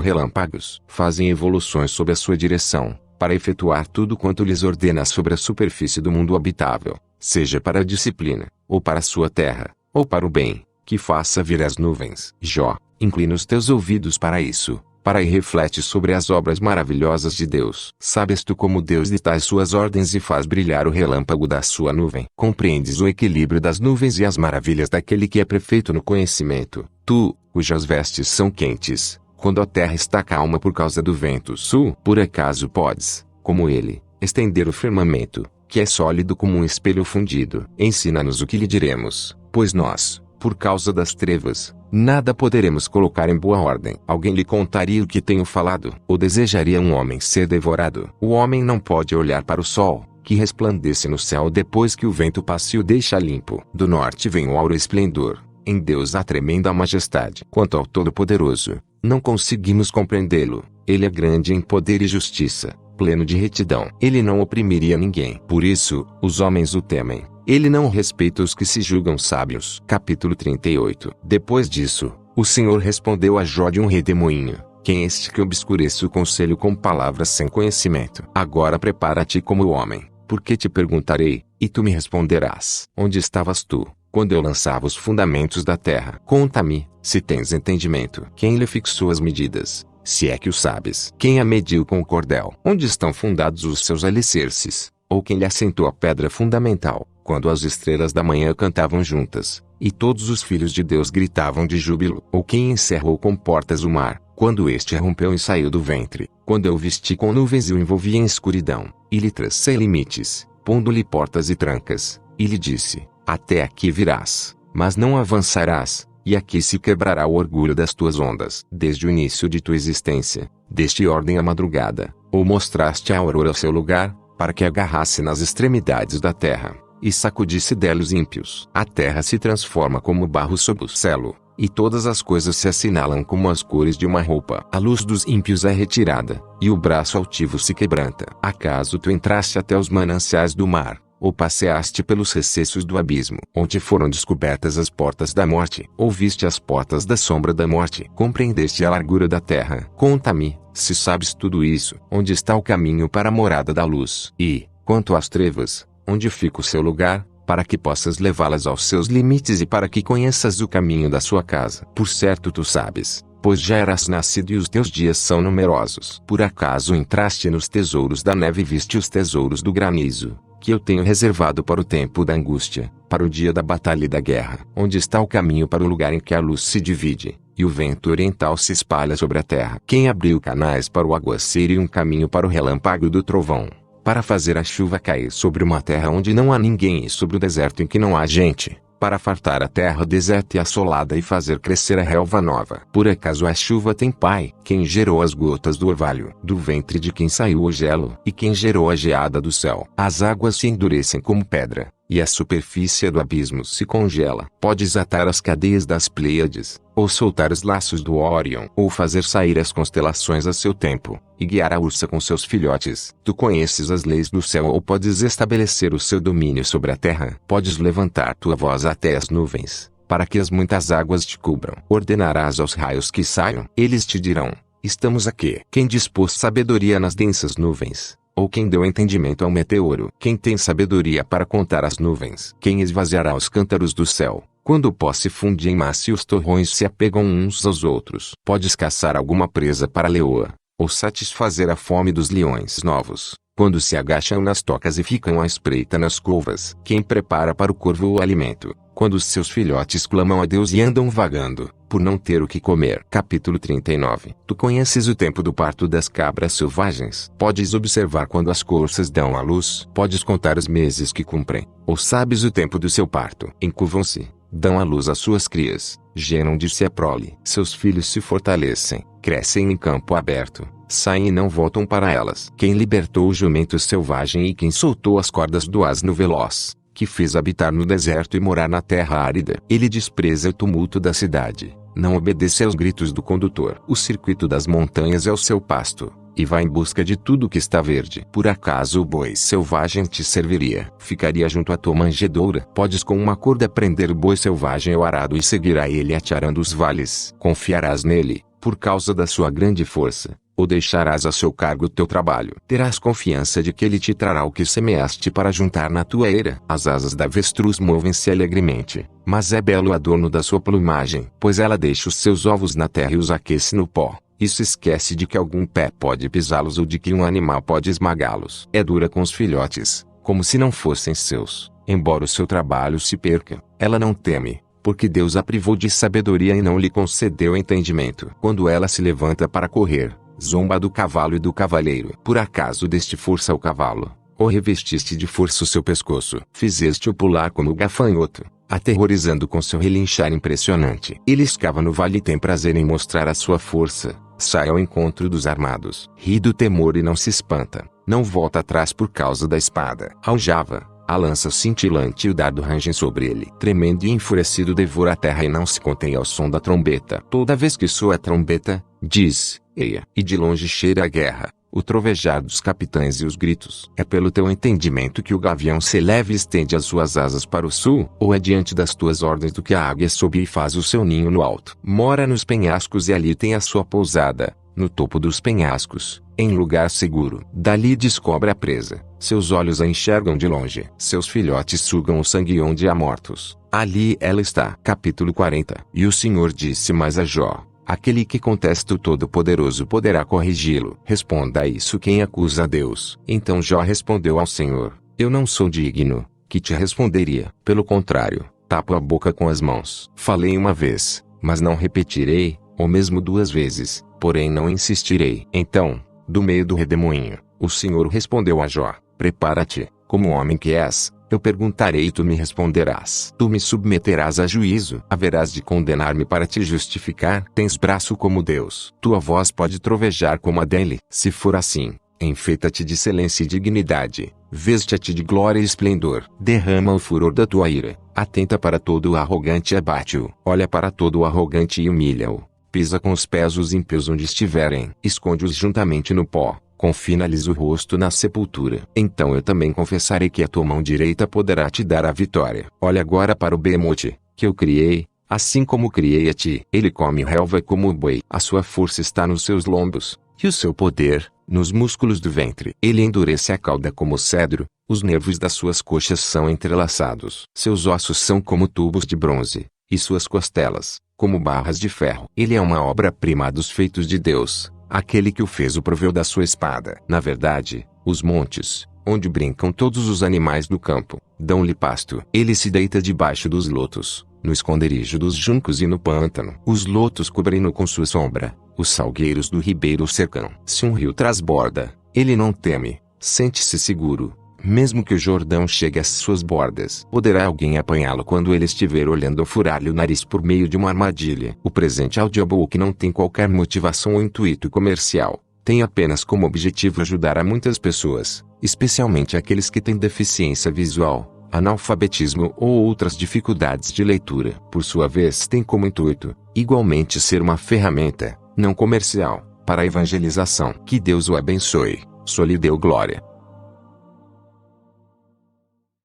relâmpagos, fazem evoluções sob a sua direção, para efetuar tudo quanto lhes ordena sobre a superfície do mundo habitável, seja para a disciplina, ou para a sua terra, ou para o bem, que faça vir as nuvens. Jó, inclina os teus ouvidos para isso, para e reflete sobre as obras maravilhosas de Deus. Sabes tu como Deus dita as suas ordens e faz brilhar o relâmpago da sua nuvem? Compreendes o equilíbrio das nuvens e as maravilhas daquele que é perfeito no conhecimento? Tu, cujas vestes são quentes, quando a terra está calma por causa do vento sul, por acaso podes, como ele, estender o firmamento, que é sólido como um espelho fundido? Ensina-nos o que lhe diremos, pois nós, por causa das trevas, nada poderemos colocar em boa ordem. Alguém lhe contaria o que tenho falado? Ou desejaria um homem ser devorado? O homem não pode olhar para o sol, que resplandece no céu depois que o vento passe e o deixa limpo. Do norte vem o áureo esplendor, em Deus há tremenda majestade. Quanto ao Todo-Poderoso, não conseguimos compreendê-lo. Ele é grande em poder e justiça, pleno de retidão. Ele não oprimiria ninguém. Por isso, os homens o temem. Ele não respeita os que se julgam sábios. Capítulo 38. Depois disso, o Senhor respondeu a Jó de um redemoinho: quem é este que obscurece o conselho com palavras sem conhecimento? Agora prepara-te como homem, porque te perguntarei, e tu me responderás. Onde estavas tu, quando eu lançava os fundamentos da terra? Conta-me, se tens entendimento. Quem lhe fixou as medidas, se é que o sabes? Quem a mediu com o cordel? Onde estão fundados os seus alicerces? Ou quem lhe assentou a pedra fundamental? Quando as estrelas da manhã cantavam juntas, e todos os filhos de Deus gritavam de júbilo? Ou quem encerrou com portas o mar, quando este rompeu e saiu do ventre? Quando eu vesti com nuvens e o envolvi em escuridão, e lhe tracei limites, pondo-lhe portas e trancas, e lhe disse: até aqui virás, mas não avançarás, e aqui se quebrará o orgulho das tuas ondas. Desde o início de tua existência, deste ordem à madrugada, ou mostraste a aurora ao seu lugar, para que agarrasse nas extremidades da terra, e sacudisse dela os ímpios. A terra se transforma como barro sob o selo, e todas as coisas se assinalam como as cores de uma roupa. A luz dos ímpios é retirada, e o braço altivo se quebranta. Acaso tu entraste até os mananciais do mar, ou passeaste pelos recessos do abismo, onde foram descobertas as portas da morte? Ou viste as portas da sombra da morte? Compreendeste a largura da terra? Conta-me, se sabes tudo isso, onde está o caminho para a morada da luz? E, quanto às trevas, onde fica o seu lugar, para que possas levá-las aos seus limites e para que conheças o caminho da sua casa? Por certo tu sabes, pois já eras nascido e os teus dias são numerosos. Por acaso entraste nos tesouros da neve e viste os tesouros do granizo, que eu tenho reservado para o tempo da angústia, para o dia da batalha e da guerra? Onde está o caminho para o lugar em que a luz se divide, e o vento oriental se espalha sobre a terra? Quem abriu canais para o aguaceiro e um caminho para o relâmpago do trovão, para fazer a chuva cair sobre uma terra onde não há ninguém e sobre o deserto em que não há gente, para fartar a terra deserta e assolada e fazer crescer a relva nova? Por acaso a chuva tem pai? Quem gerou as gotas do orvalho? Do ventre de quem saiu o gelo? E quem gerou a geada do céu? As águas se endurecem como pedra, e a superfície do abismo se congela. Podes atar as cadeias das Pleiades, ou soltar os laços do Órion, ou fazer sair as constelações a seu tempo, e guiar a ursa com seus filhotes. Tu conheces as leis do céu ou podes estabelecer o seu domínio sobre a terra. Podes levantar tua voz até as nuvens, para que as muitas águas te cubram. Ordenarás aos raios que saiam. Eles te dirão, estamos aqui. Quem dispôs sabedoria nas densas nuvens? Ou quem deu entendimento ao meteoro? Quem tem sabedoria para contar as nuvens? Quem esvaziará os cântaros do céu? Quando o pó se funde em massa e os torrões se apegam uns aos outros. Podes caçar alguma presa para a leoa, ou satisfazer a fome dos leões novos, quando se agacham nas tocas e ficam à espreita nas covas. Quem prepara para o corvo o alimento, quando os seus filhotes clamam a Deus e andam vagando, por não ter o que comer. Capítulo 39. Tu conheces o tempo do parto das cabras selvagens. Podes observar quando as corças dão à luz. Podes contar os meses que cumprem, ou sabes o tempo do seu parto. Encurvam-se, dão à luz as suas crias, geram de si a prole. Seus filhos se fortalecem, crescem em campo aberto, saem e não voltam para elas. Quem libertou o jumento selvagem e quem soltou as cordas do asno veloz, que fez habitar no deserto e morar na terra árida. Ele despreza o tumulto da cidade, não obedece aos gritos do condutor. O circuito das montanhas é o seu pasto, e vai em busca de tudo que está verde. Por acaso o boi selvagem te serviria? Ficaria junto à tua manjedoura. Podes com uma corda prender o boi selvagem ao arado e seguir a ele atearando os vales. Confiarás nele, por causa da sua grande força, ou deixarás a seu cargo o teu trabalho? Terás confiança de que ele te trará o que semeaste para juntar na tua eira. As asas da avestruz movem-se alegremente, mas é belo o adorno da sua plumagem, pois ela deixa os seus ovos na terra e os aquece no pó. Isso esquece de que algum pé pode pisá-los ou de que um animal pode esmagá-los. É dura com os filhotes, como se não fossem seus, embora o seu trabalho se perca. Ela não teme, porque Deus a privou de sabedoria e não lhe concedeu entendimento. Quando ela se levanta para correr, zomba do cavalo e do cavaleiro. Por acaso deste força ao cavalo, ou revestiste de força o seu pescoço? Fizeste-o pular como o gafanhoto, aterrorizando com seu relinchar impressionante. Ele escava no vale e tem prazer em mostrar a sua força. Sai ao encontro dos armados. Ri do temor e não se espanta. Não volta atrás por causa da espada. Aljava, a lança cintilante e o dardo rangem sobre ele. Tremendo e enfurecido devora a terra e não se contém ao som da trombeta. Toda vez que soa a trombeta, diz, eia, e de longe cheira a guerra, o trovejar dos capitães e os gritos. É pelo teu entendimento que o gavião se eleva e estende as suas asas para o sul, ou é diante das tuas ordens do que a águia sobe e faz o seu ninho no alto? Mora nos penhascos e ali tem a sua pousada, no topo dos penhascos, em lugar seguro. Dali descobre a presa, seus olhos a enxergam de longe. Seus filhotes sugam o sangue onde há mortos. Ali ela está. Capítulo 40. E o Senhor disse mais a Jó, aquele que contesta o Todo-Poderoso poderá corrigi-lo. Responda a isso quem acusa a Deus. Então Jó respondeu ao Senhor, eu não sou digno, que te responderia. Pelo contrário, tapo a boca com as mãos. Falei uma vez, mas não repetirei, ou mesmo duas vezes, porém não insistirei. Então, do meio do redemoinho, o Senhor respondeu a Jó, prepara-te, como homem que és, eu perguntarei e tu me responderás. Tu me submeterás a juízo. Haverás de condenar-me para te justificar. Tens braço como Deus. Tua voz pode trovejar como a dele. Se for assim, enfeita-te de excelência e dignidade. Veste-te de glória e esplendor. Derrama o furor da tua ira. Atenta para todo o arrogante e abate-o. Olha para todo o arrogante e humilha-o. Pisa com os pés os ímpios onde estiverem. Esconde-os juntamente no pó. Confina-lhes o rosto na sepultura. Então eu também confessarei que a tua mão direita poderá te dar a vitória. Olha agora para o Behemote, que eu criei, assim como criei a ti. Ele come relva como o boi. A sua força está nos seus lombos, e o seu poder, nos músculos do ventre. Ele endurece a cauda como o cedro, os nervos das suas coxas são entrelaçados. Seus ossos são como tubos de bronze, e suas costelas, como barras de ferro. Ele é uma obra-prima dos feitos de Deus. Aquele que o fez o proveu da sua espada. Na verdade, os montes, onde brincam todos os animais do campo, dão-lhe pasto. Ele se deita debaixo dos lotos, no esconderijo dos juncos e no pântano. Os lotos cobrem-no com sua sombra, os salgueiros do ribeiro o cercam. Se um rio transborda, ele não teme, sente-se seguro. Mesmo que o Jordão chegue às suas bordas, poderá alguém apanhá-lo quando ele estiver olhando ou furar-lhe o nariz por meio de uma armadilha. O presente audiobook não tem qualquer motivação ou intuito comercial. Tem apenas como objetivo ajudar a muitas pessoas, especialmente aqueles que têm deficiência visual, analfabetismo ou outras dificuldades de leitura. Por sua vez, tem como intuito, igualmente, ser uma ferramenta, não comercial, para a evangelização. Que Deus o abençoe. Só lhe deu glória.